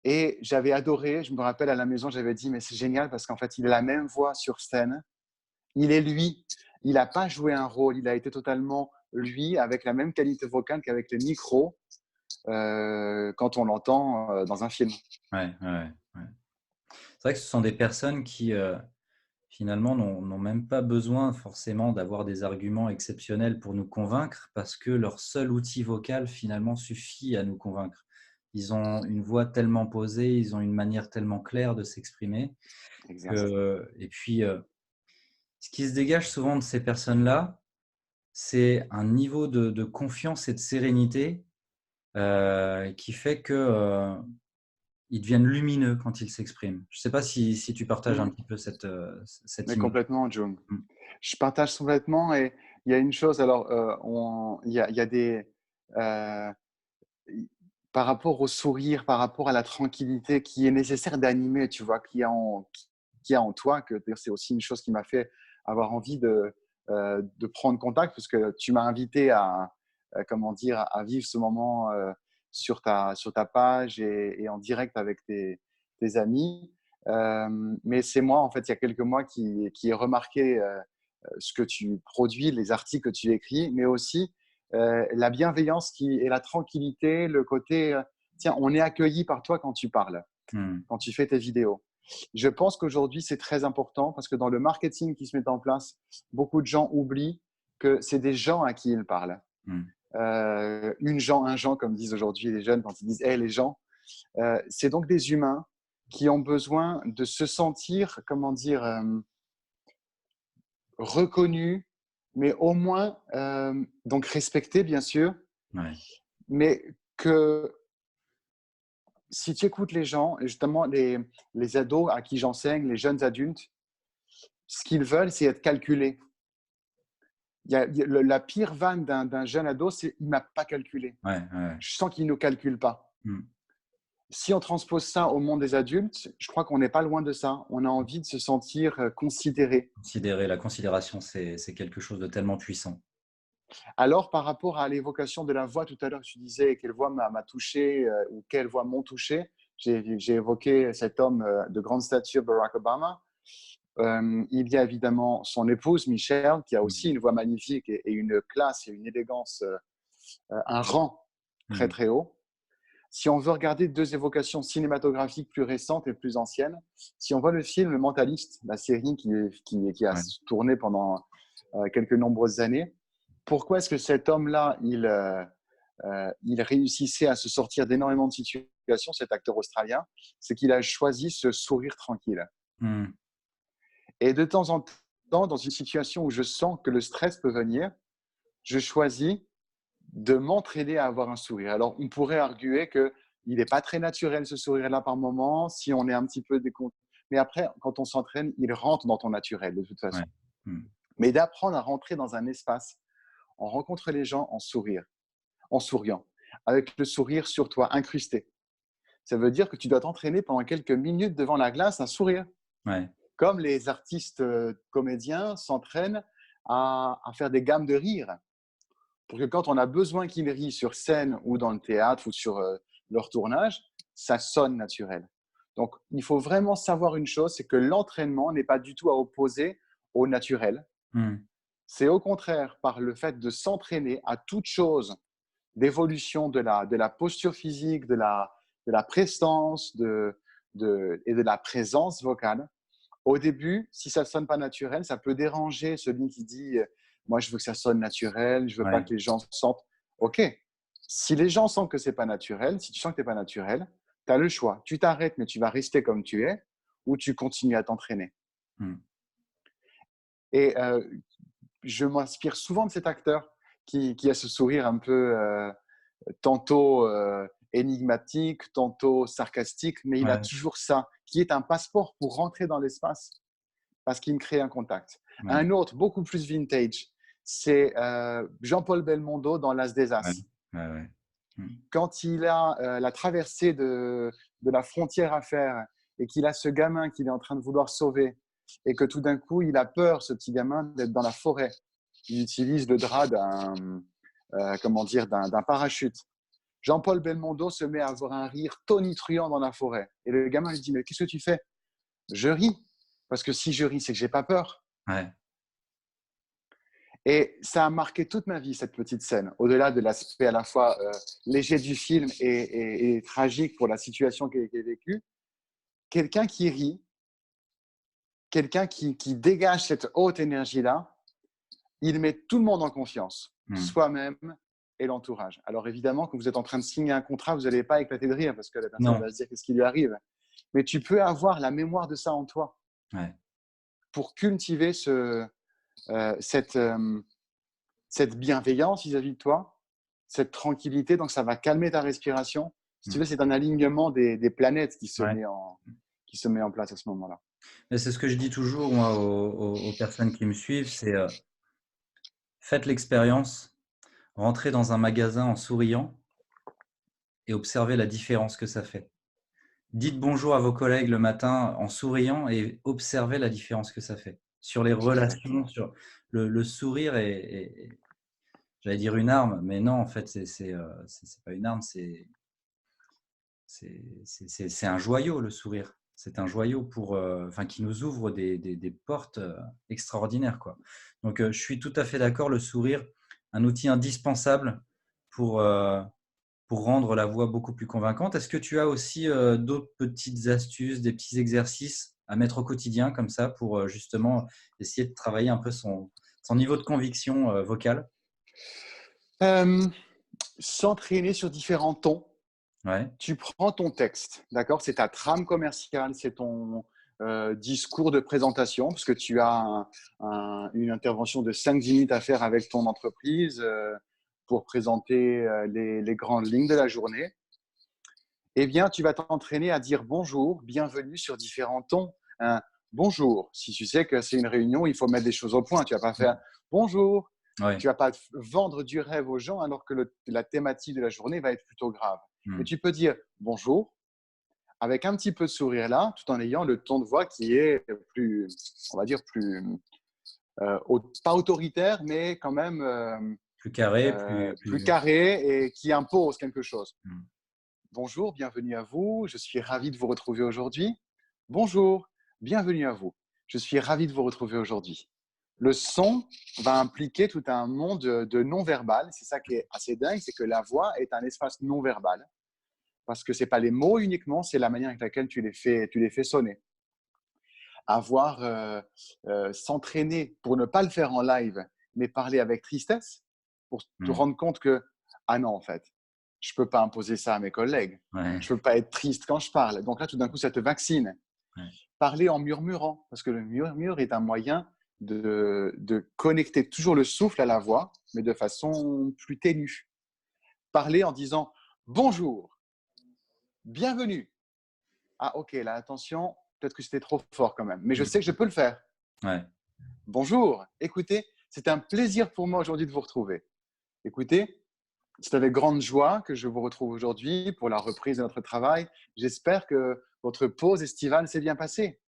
Et j'avais adoré, je me rappelle à la maison, j'avais dit, mais c'est génial parce qu'en fait, il a la même voix sur scène. Il est lui. Il n'a pas joué un rôle. Il a été totalement lui, avec la même qualité vocale qu'avec le micro quand on l'entend dans un film. ouais, ouais, ouais. C'est vrai que ce sont des personnes qui, finalement, n'ont même pas besoin forcément d'avoir des arguments exceptionnels pour nous convaincre, parce que leur seul outil vocal, finalement, suffit à nous convaincre. ils ont une voix tellement posée, ils ont une manière tellement claire de s'exprimer Exact. et puis, ce qui se dégage souvent de ces personnes-là, c'est un niveau de confiance et de sérénité, qui fait que, ils deviennent lumineux quand ils s'expriment. Je ne sais pas si tu partages un Mm. petit peu cette Mais image? complètement, Jung. Mmh. Je partage complètement et il y a une chose, alors, il y a euh, par rapport au sourire, par rapport à la tranquillité qui est nécessaire d'animer, tu vois, qui a en toi, que d'ailleurs, c'est aussi une chose qui m'a fait avoir envie de prendre contact, parce que tu m'as invité à, comment dire, à vivre ce moment sur ta page et en direct avec tes amis. Mais c'est moi, en fait, il y a quelques mois qui ai remarqué ce que tu produis, les articles que tu écris, mais aussi la bienveillance et la tranquillité, le côté, tiens, on est accueilli par toi quand tu parles, Mmh. quand tu fais tes vidéos. Je pense qu'aujourd'hui, c'est très important parce que dans le marketing qui se met en place, beaucoup de gens oublient que c'est des gens à qui ils parlent. Mmh. Un gens, comme disent aujourd'hui les jeunes quand ils disent hey, les gens. C'est donc des humains qui ont besoin de se sentir, comment dire, reconnus, mais au moins donc respectés, bien sûr, Ouais. mais que si tu écoutes les gens, et justement les ados à qui j'enseigne, les jeunes adultes, ce qu'ils veulent, c'est être calculés. La pire vanne d'un jeune ado, c'est il ne m'a pas calculé. Ouais, ouais, ouais. Je sens qu'il ne nous calcule pas. Mmh. Si on transpose ça au monde des adultes, je crois qu'on n'est pas loin de ça. On a envie de se sentir considéré. Considérer la considération, c'est quelque chose de tellement puissant. Alors, par rapport à l'évocation de la voix tout à l'heure, tu disais quelle voix m'a touché ou quelles voix m'ont touché. J'ai évoqué cet homme de grande stature, Barack Obama. Il y a évidemment son épouse, Michelle, qui a aussi Mmh. une voix magnifique et une classe et une élégance, un rang très, Mmh. très haut. Si on veut regarder deux évocations cinématographiques plus récentes et plus anciennes, si on voit le film Le Mentaliste, la série qui a Ouais. tourné pendant quelques nombreuses années, pourquoi est-ce que cet homme-là, il réussissait à se sortir d'énormément de situations, cet acteur australien? C'est qu'il a choisi ce sourire tranquille. Mmh. Et de temps en temps, dans une situation où je sens que le stress peut venir, je choisis de m'entraîner à avoir un sourire. Alors, on pourrait arguer qu'il n'est pas très naturel ce sourire-là par moment, si on est un petit peu décon. Mais après, quand on s'entraîne, il rentre dans ton naturel de toute Ouais. façon. Mmh. Mais d'apprendre à rentrer dans un espace, on rencontre les gens en souriant, avec le sourire sur toi, incrusté. Ça veut dire que tu dois t'entraîner pendant quelques minutes devant la glace à sourire, Ouais. comme les artistes comédiens s'entraînent à faire des gammes de rire pour que quand on a besoin qu'ils rient sur scène ou dans le théâtre ou sur leur tournage, ça sonne naturel. Donc, il faut vraiment savoir une chose, c'est que l'entraînement n'est pas du tout à opposer au naturel. Mmh. C'est au contraire par le fait de s'entraîner à toute chose d'évolution de la posture physique, de la prestance et de la présence vocale. Au début, si ça ne sonne pas naturel, ça peut déranger celui qui dit moi, je veux que ça sonne naturel, je veux pas Ouais. que les gens sentent. OK. Si les gens sentent que c'est pas naturel, si tu sens que tu n'es pas naturel, tu as le choix. Tu t'arrêtes, mais tu vas rester comme tu es, ou tu continues à t'entraîner. Mmh. Et je m'inspire souvent de cet acteur qui a ce sourire un peu tantôt énigmatique, tantôt sarcastique, mais il a Ouais. toujours ça, qui est un passeport pour rentrer dans l'espace parce qu'il me crée un contact. Ouais. Un autre, beaucoup plus vintage, c'est Jean-Paul Belmondo dans L'As des Ouais. As. Ouais, ouais. Mmh. Quand il a la traversée de la frontière à faire et qu'il a ce gamin qu'il est en train de vouloir sauver et que tout d'un coup, il a peur, ce petit gamin, d'être dans la forêt. Il utilise le drap comment dire, d'un parachute. Jean-Paul Belmondo se met à avoir un rire tonitruant dans la forêt. Et le gamin lui dit, mais qu'est-ce que tu fais? Je ris. Parce que si je ris, c'est que j'ai pas peur. Ouais. Et ça a marqué toute ma vie, cette petite scène, au-delà de l'aspect à la fois léger du film et tragique pour la situation qui est vécue. Quelqu'un qui rit, quelqu'un qui dégage cette haute énergie-là, il met tout le monde en confiance, Mmh. soi-même et l'entourage. Alors évidemment, quand vous êtes en train de signer un contrat, vous n'allez pas éclater de rire parce que la personne Non. va se dire qu'est-ce qui lui arrive. Mais tu peux avoir la mémoire de ça en toi Ouais. pour cultiver euh, cette, euh, cette bienveillance vis-à-vis de toi, cette tranquillité. Donc ça va calmer ta respiration. Si tu Mmh. veux, c'est un alignement des planètes Ouais. qui se met en place à ce moment-là. Mais c'est ce que je dis toujours moi aux personnes qui me suivent, c'est, faites l'expérience, rentrez dans un magasin en souriant et observez la différence que ça fait. Dites bonjour à vos collègues le matin en souriant et observez la différence que ça fait. Sur les relations, Exactement. sur le sourire j'allais dire une arme, mais non, en fait, c'est pas une arme, c'est un joyau, le sourire. C'est un joyau enfin, qui nous ouvre des portes extraordinaires, quoi. Donc, je suis tout à fait d'accord, le sourire, un outil indispensable pour, euh, pour rendre la voix beaucoup plus convaincante. Est-ce que tu as aussi d'autres petites astuces, des petits exercices à mettre au quotidien comme ça pour justement essayer de travailler un peu son niveau de conviction vocale? Euh, S'entraîner sur différents tons. Ouais. Tu prends ton texte, d'accord? C'est ta trame commerciale, c'est ton discours de présentation, parce que tu as une intervention de 5-10 minutes à faire avec ton entreprise pour présenter les grandes lignes de la journée. Eh bien, tu vas t'entraîner à dire bonjour, bienvenue sur différents tons. Un bonjour, si tu sais que c'est une réunion, il faut mettre des choses au point. Tu vas pas faire bonjour, Ouais. tu vas pas vendre du rêve aux gens alors que la thématique de la journée va être plutôt grave. Mais Hmm. tu peux dire bonjour avec un petit peu de sourire là, tout en ayant le ton de voix qui est plus, on va dire, pas autoritaire, mais quand même Plus carré, plus. carré et qui impose quelque chose. Hmm. Bonjour, bienvenue à vous. Je suis ravi de vous retrouver aujourd'hui. Bonjour, bienvenue à vous. Je suis ravi de vous retrouver aujourd'hui. Le son va impliquer tout un monde de non-verbal. C'est ça qui est assez dingue, c'est que la voix est un espace non-verbal. Parce que ce n'est pas les mots uniquement, c'est la manière avec laquelle tu les fais sonner. Avoir s'entraîner pour ne pas le faire en live, mais parler avec tristesse, pour te Hmm. rendre compte que, ah non, en fait, je ne peux pas imposer ça à mes collègues. Ouais. Je ne peux pas être triste quand je parle. Donc là, tout d'un coup, ça te vaccine. Ouais. Parler en murmurant, parce que le murmure est un moyen de connecter toujours le souffle à la voix, mais de façon plus ténue. Parler en disant bonjour, bienvenue. Ah, ok, là, attention, peut-être que c'était trop fort quand même, mais je sais que je peux le faire. Ouais. Bonjour, écoutez, c'est un plaisir pour moi aujourd'hui de vous retrouver. Écoutez, c'est avec grande joie que je vous retrouve aujourd'hui pour la reprise de notre travail. J'espère que votre pause estivale s'est bien passée.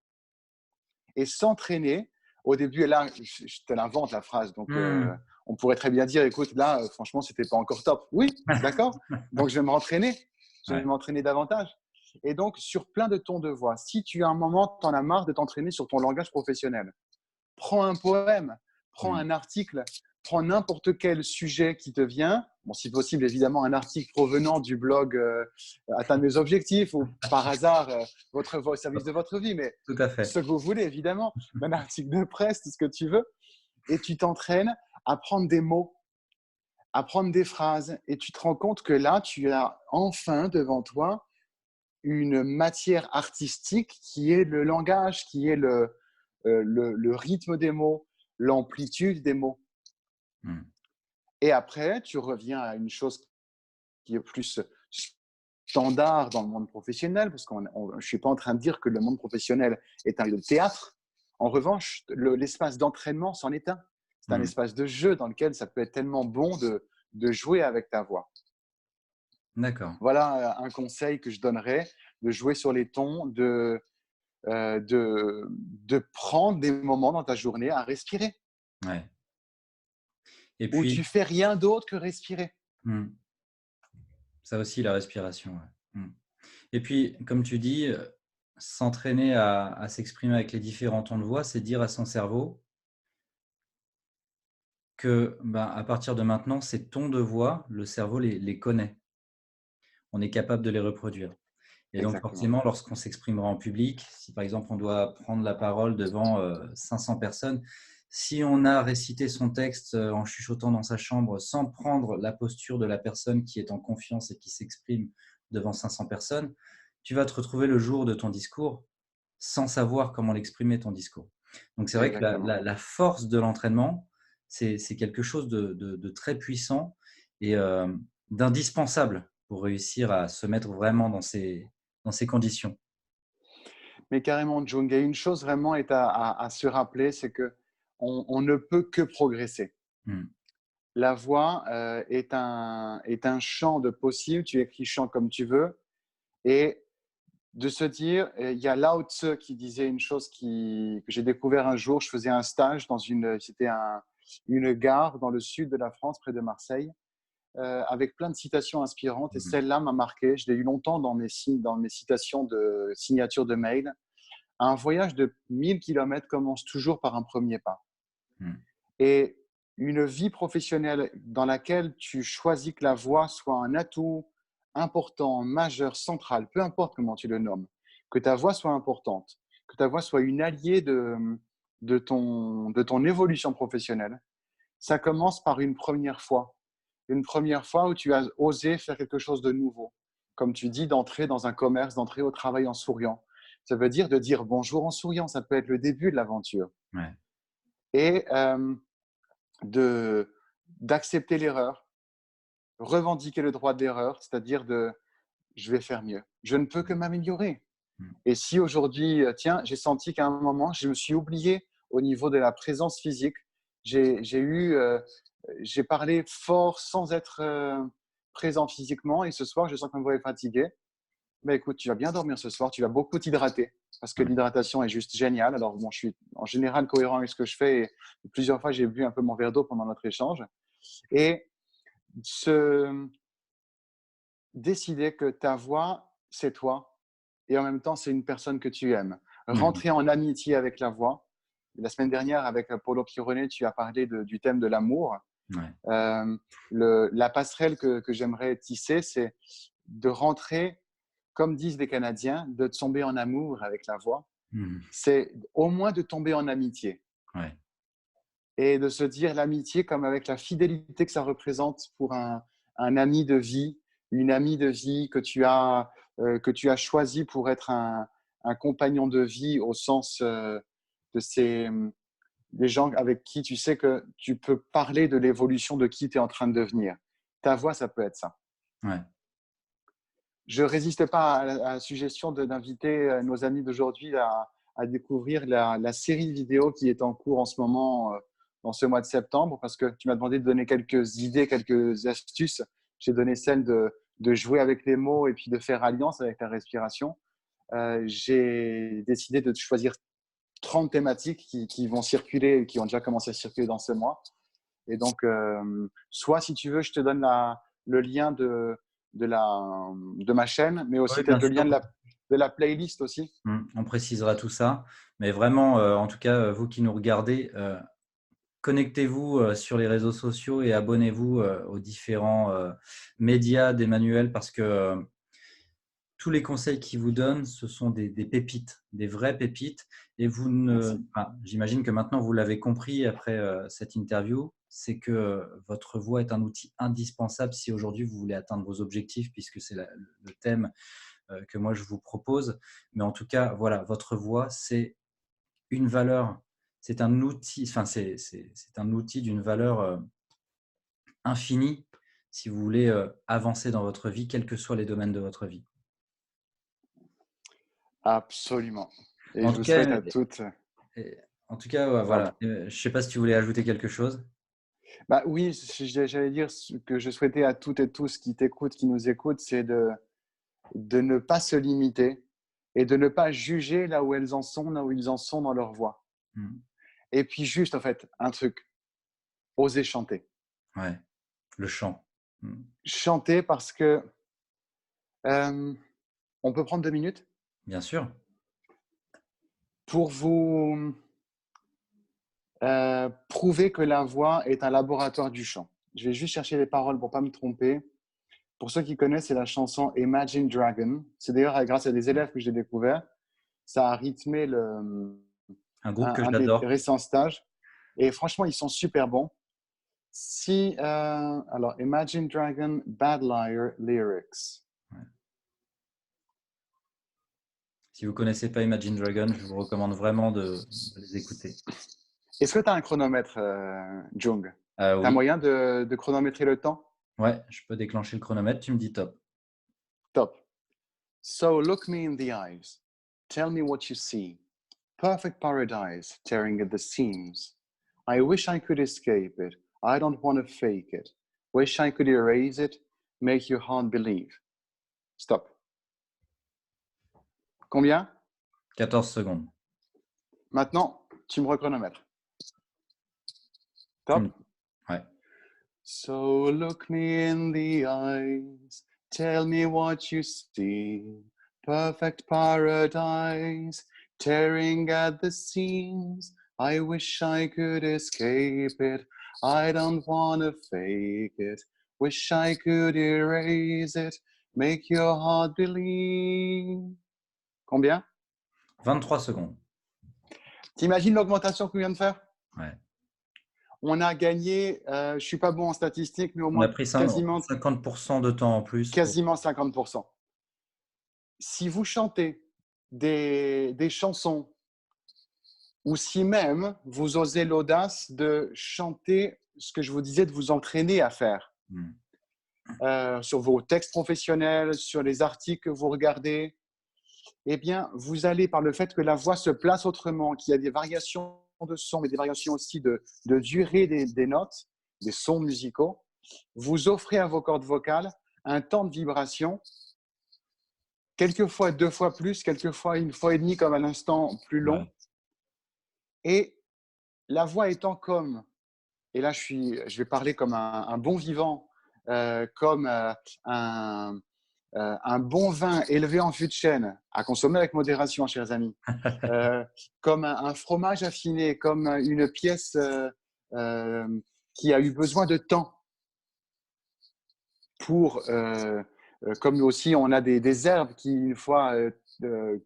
Et s'entraîner, au début, et là, je te l'invente la phrase, donc Hmm. on pourrait très bien dire, écoute, là, franchement, c'était pas encore top. Oui, d'accord. Donc, je vais m'entraîner. Je vais Ouais. m'entraîner davantage. Et donc, sur plein de tons de voix, si tu as un moment, tu en as marre de t'entraîner sur ton langage professionnel, prends un poème, prends Hmm. un article, prends n'importe quel sujet qui te vient. Bon, si possible, évidemment, un article provenant du blog Atteindre mes objectifs ou par hasard, votre voix au service de votre vie, mais Tout à fait. ce que vous voulez, évidemment, un article de presse, tout ce que tu veux. Et tu t'entraînes à prendre des mots, à prendre des phrases. Et tu te rends compte que là, tu as enfin devant toi une matière artistique qui est le langage, qui est le rythme des mots, l'amplitude des mots. Hmm. Et après, tu reviens à une chose qui est plus standard dans le monde professionnel, parce que je ne suis pas en train de dire que le monde professionnel est un lieu de théâtre. En revanche, l'espace d'entraînement c'en est un. C'est un Hmm. espace de jeu dans lequel ça peut être tellement bon de jouer avec ta voix. D'accord. Voilà un conseil que je donnerais, de jouer sur les tons, de prendre des moments dans ta journée à respirer, Ouais. Et où puis, tu fais rien d'autre que respirer. hmm, ça aussi, la respiration. Ouais. Hmm. Et puis, comme tu dis, s'entraîner à s'exprimer avec les différents tons de voix, c'est dire à son cerveau que, ben, à partir de maintenant, ces tons de voix, le cerveau les connaît. On est capable de les reproduire. Et donc Exactement. forcément, lorsqu'on s'exprimera en public, si par exemple on doit prendre la parole devant 500 personnes, Si on a récité son texte en chuchotant dans sa chambre sans prendre la posture de la personne qui est en confiance et qui s'exprime devant 500 personnes, tu vas te retrouver le jour de ton discours sans savoir comment l'exprimer ton discours. Donc c'est vrai que Exactement. la force de l'entraînement, c'est quelque chose de très puissant et d'indispensable pour réussir à se mettre vraiment dans ces conditions. Mais carrément, Jung, il y a une chose vraiment à se rappeler, c'est que on ne peut que progresser. Mmh. La voix est un champ de possible. Tu écris chant comme tu veux. Et de se dire, il y a Lao Tse qui disait une chose que j'ai découvert un jour. Je faisais un stage c'était une gare dans le sud de la France, près de Marseille, avec plein de citations inspirantes. Et Mmh. celle-là m'a marqué. Je l'ai eu longtemps dans mes citations de signature de mail. Un voyage de 1000 kilomètres commence toujours par un premier pas. Mmh. Et une vie professionnelle dans laquelle tu choisis que la voix soit un atout important, majeur, central, peu importe comment tu le nommes, que ta voix soit importante, que ta voix soit une alliée de ton évolution professionnelle, ça commence par une première fois. Une première fois où tu as osé faire quelque chose de nouveau. Comme tu dis, d'entrer dans un commerce, d'entrer au travail en souriant. Ça veut dire de dire bonjour en souriant. Ça peut être le début de l'aventure. Ouais. Et de d'accepter l'erreur, revendiquer le droit de l'erreur, c'est-à-dire de je vais faire mieux. Je ne peux que m'améliorer. Mmh. Et si aujourd'hui, tiens, j'ai senti qu'à un moment, je me suis oublié au niveau de la présence physique, j'ai eu, j'ai parlé fort sans être présent physiquement, et ce soir, je sens que ma voix est fatiguée. Mais écoute, tu vas bien dormir ce soir, tu vas beaucoup t'hydrater parce que Ouais. l'hydratation est juste géniale. Alors, bon, je suis en général cohérent avec ce que je fais et plusieurs fois, j'ai bu un peu mon verre d'eau pendant notre échange. Et se décider que ta voix, c'est toi et en même temps, c'est une personne que tu aimes. Mmh. Rentrer en amitié avec la voix. La semaine dernière, avec Paulo Chironet, tu as parlé du thème de l'amour. Ouais. Euh, la passerelle que j'aimerais tisser, c'est de rentrer, comme disent les Canadiens, de tomber en amour avec la voix. Mmh. C'est au moins de tomber en amitié Ouais. et de se dire l'amitié comme avec la fidélité que ça représente pour un ami de vie, une amie de vie que tu as choisi pour être un compagnon de vie au sens de des gens avec qui tu sais que tu peux parler de l'évolution de qui tu es en train de devenir. Ta voix, ça peut être ça. Ouais. Je ne résiste pas à la suggestion d'inviter nos amis d'aujourd'hui à découvrir la série vidéo qui est en cours en ce moment dans ce mois de septembre, parce que tu m'as demandé de donner quelques idées, quelques astuces. J'ai donné celle de jouer avec les mots et puis de faire alliance avec la respiration. J'ai décidé de choisir 30 thématiques qui vont circuler, qui ont déjà commencé à circuler dans ce mois. Et donc, soit si tu veux, je te donne le lien de ma chaîne, mais Oui, aussi bien peut-être le lien sûr. de la playlist aussi. On précisera tout ça. Mais vraiment, en tout cas, vous qui nous regardez, connectez-vous sur les réseaux sociaux et abonnez-vous aux différents médias d'Emmanuel parce que tous les conseils qu'il vous donne, ce sont des pépites, des vraies pépites. Et vous ne, Merci. enfin, j'imagine que maintenant vous l'avez compris après cette interview, c'est que votre voix est un outil indispensable si aujourd'hui vous voulez atteindre vos objectifs, puisque c'est le thème que moi je vous propose. Mais en tout cas, voilà, votre voix, c'est une valeur, c'est un outil, enfin, c'est un outil d'une valeur infinie si vous voulez avancer dans votre vie, quels que soient les domaines de votre vie. Absolument. Et En je tout vous cas, souhaite à toutes. et en tout cas, ouais, Pardon. voilà. Je ne sais pas si tu voulais ajouter quelque chose? Bah oui, j'allais dire ce que je souhaitais à toutes et tous qui t'écoutent, qui nous écoutent, c'est de ne pas se limiter et de ne pas juger là où elles en sont, là où ils en sont dans leur voix. Mmh. Et puis juste, en fait, un truc, oser chanter. Ouais, le chant. Mmh. Chanter parce que on peut prendre 2 minutes Bien sûr. pour vous prouver que la voix est un laboratoire du chant. Je vais juste chercher les paroles pour ne pas me tromper. Pour ceux qui connaissent, c'est la chanson Imagine Dragon. C'est d'ailleurs grâce à des élèves que j'ai découvert. Ça a rythmé Un groupe que un des j'adore. récents stages. Et franchement, ils sont super bons. Alors, Imagine Dragon Bad Liar Lyrics. Si vous ne connaissez pas Imagine Dragon, je vous recommande vraiment de les écouter. Est-ce que tu as un chronomètre, Jung? Tu as Oui, moyen de chronométrer le temps? ouais, je peux déclencher le chronomètre, tu me dis top. Top. So look me in the eyes. Tell me what you see. Perfect paradise tearing at the seams. I wish I could escape it. I don't want to fake it. Wish I could erase it. Make your heart believe. Stop. Combien? 14 secondes. Maintenant, tu me rechronomètres. Tu me- Top. Ouais. So look me in the eyes. Tell me what you see. Perfect paradise tearing at the seams. I wish I could escape it. I don't want to fake it. Wish I could erase it. Make your heart believe. Combien? 23 secondes. T'imagines l'augmentation qu'on vient de faire? Ouais. On a gagné, je suis pas bon en statistiques, mais au On a moins pris quasiment 50% de temps en plus. quasiment 50%. Si vous chantez des chansons ou si même vous osez l'audace de chanter ce que je vous disais, de vous entraîner à faire sur vos textes professionnels, sur les articles que vous regardez, eh bien, vous allez, par le fait que la voix se place autrement, qu'il y a des variations de son, mais des variations aussi de durée des notes, des sons musicaux, vous offrez à vos cordes vocales un temps de vibration, quelquefois 2 fois plus, quelquefois 1 fois et demie, comme à l'instant, plus long. Ouais. Et la voix étant comme, et là je vais parler comme un bon vivant, comme un bon vin élevé en fût de chêne, à consommer avec modération, chers amis, comme un fromage affiné, comme une pièce qui a eu besoin de temps pour, comme aussi on a des herbes qui, une fois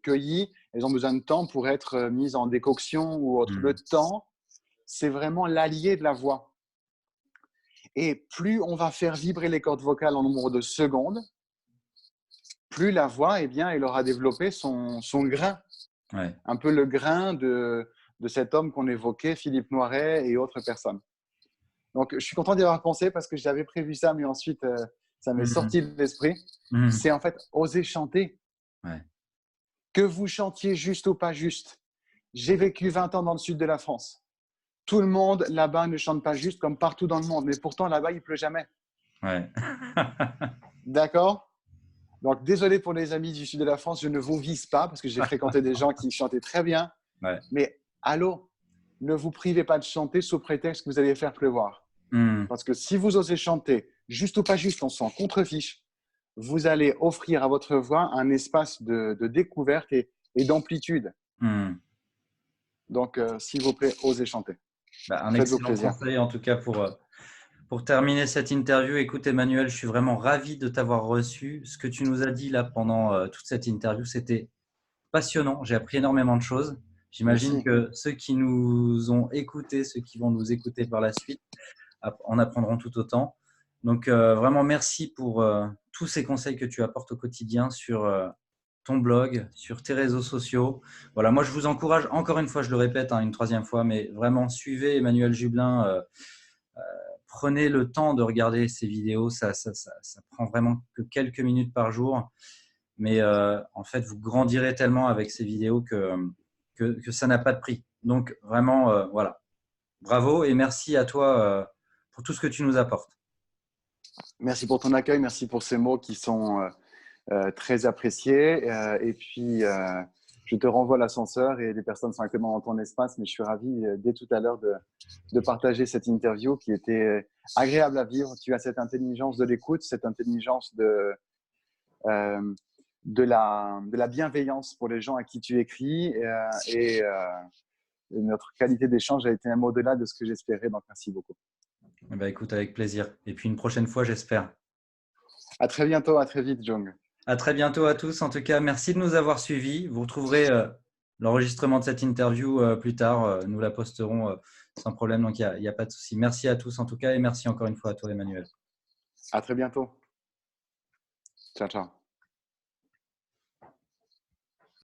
cueillies, elles ont besoin de temps pour être mises en décoction ou autre. Le temps, c'est vraiment l'allié de la voix. Et plus on va faire vibrer les cordes vocales en nombre de secondes, plus la voix, eh bien, elle aura développé son grain. Ouais. Un peu le grain de cet homme qu'on évoquait, Philippe Noiret et autres personnes. Donc, je suis content d'y avoir pensé parce que j'avais prévu ça, mais ensuite, ça m'est sorti de l'esprit. C'est en fait oser chanter. Ouais. Que vous chantiez juste ou pas juste. J'ai vécu 20 ans dans le sud de la France. Tout le monde là-bas ne chante pas juste comme partout dans le monde, mais pourtant là-bas, il pleut jamais. Ouais. D'accord? Donc, désolé pour les amis du sud de la France, je ne vous vise pas parce que j'ai fréquenté des gens qui chantaient très bien. Ouais. Mais allô, ne vous privez pas de chanter sous prétexte que vous allez faire pleuvoir. Parce que si vous osez chanter, juste ou pas juste, on s'en contrefiche, vous allez offrir à votre voix un espace de découverte et d'amplitude. Donc, s'il vous plaît, osez chanter. Un Faites-vous excellent plaisir. conseil en tout cas pour terminer cette interview. Écoute Emmanuel, je suis vraiment ravi de t'avoir reçu. Ce que tu nous as dit là pendant toute cette interview, c'était passionnant. J'ai appris énormément de choses. J'imagine Merci. que ceux qui nous ont écoutés, ceux qui vont nous écouter par la suite, en apprendront tout autant. Donc vraiment merci pour tous ces conseils que tu apportes au quotidien sur ton blog, sur tes réseaux sociaux. Voilà, moi je vous encourage, encore une fois, je le répète une troisième fois, mais vraiment suivez Emmanuel Jublin. Prenez le temps de regarder ces vidéos, ça prend vraiment que quelques minutes par jour. Mais en fait, vous grandirez tellement avec ces vidéos que ça n'a pas de prix. Donc vraiment, voilà, bravo et merci à toi pour tout ce que tu nous apportes. Merci pour ton accueil, merci pour ces mots qui sont très appréciés. Et puis, je te renvoie l'ascenseur et les personnes sont actuellement dans ton espace, mais je suis ravi dès tout à l'heure de partager cette interview qui était agréable à vivre. Tu as cette intelligence de l'écoute, cette intelligence de la bienveillance pour les gens à qui tu écris et notre qualité d'échange a été un au-delà de ce que j'espérais. Donc, merci beaucoup. Eh ben, écoute, avec plaisir. Et puis une prochaine fois, j'espère. À très bientôt, à très vite, Jung. À très bientôt à tous. En tout cas, merci de nous avoir suivis. Vous retrouverez l'enregistrement de cette interview plus tard. Nous la posterons sans problème, donc il n'y a pas de souci. Merci à tous en tout cas et merci encore une fois à toi, Emmanuel. À très bientôt. Ciao, ciao.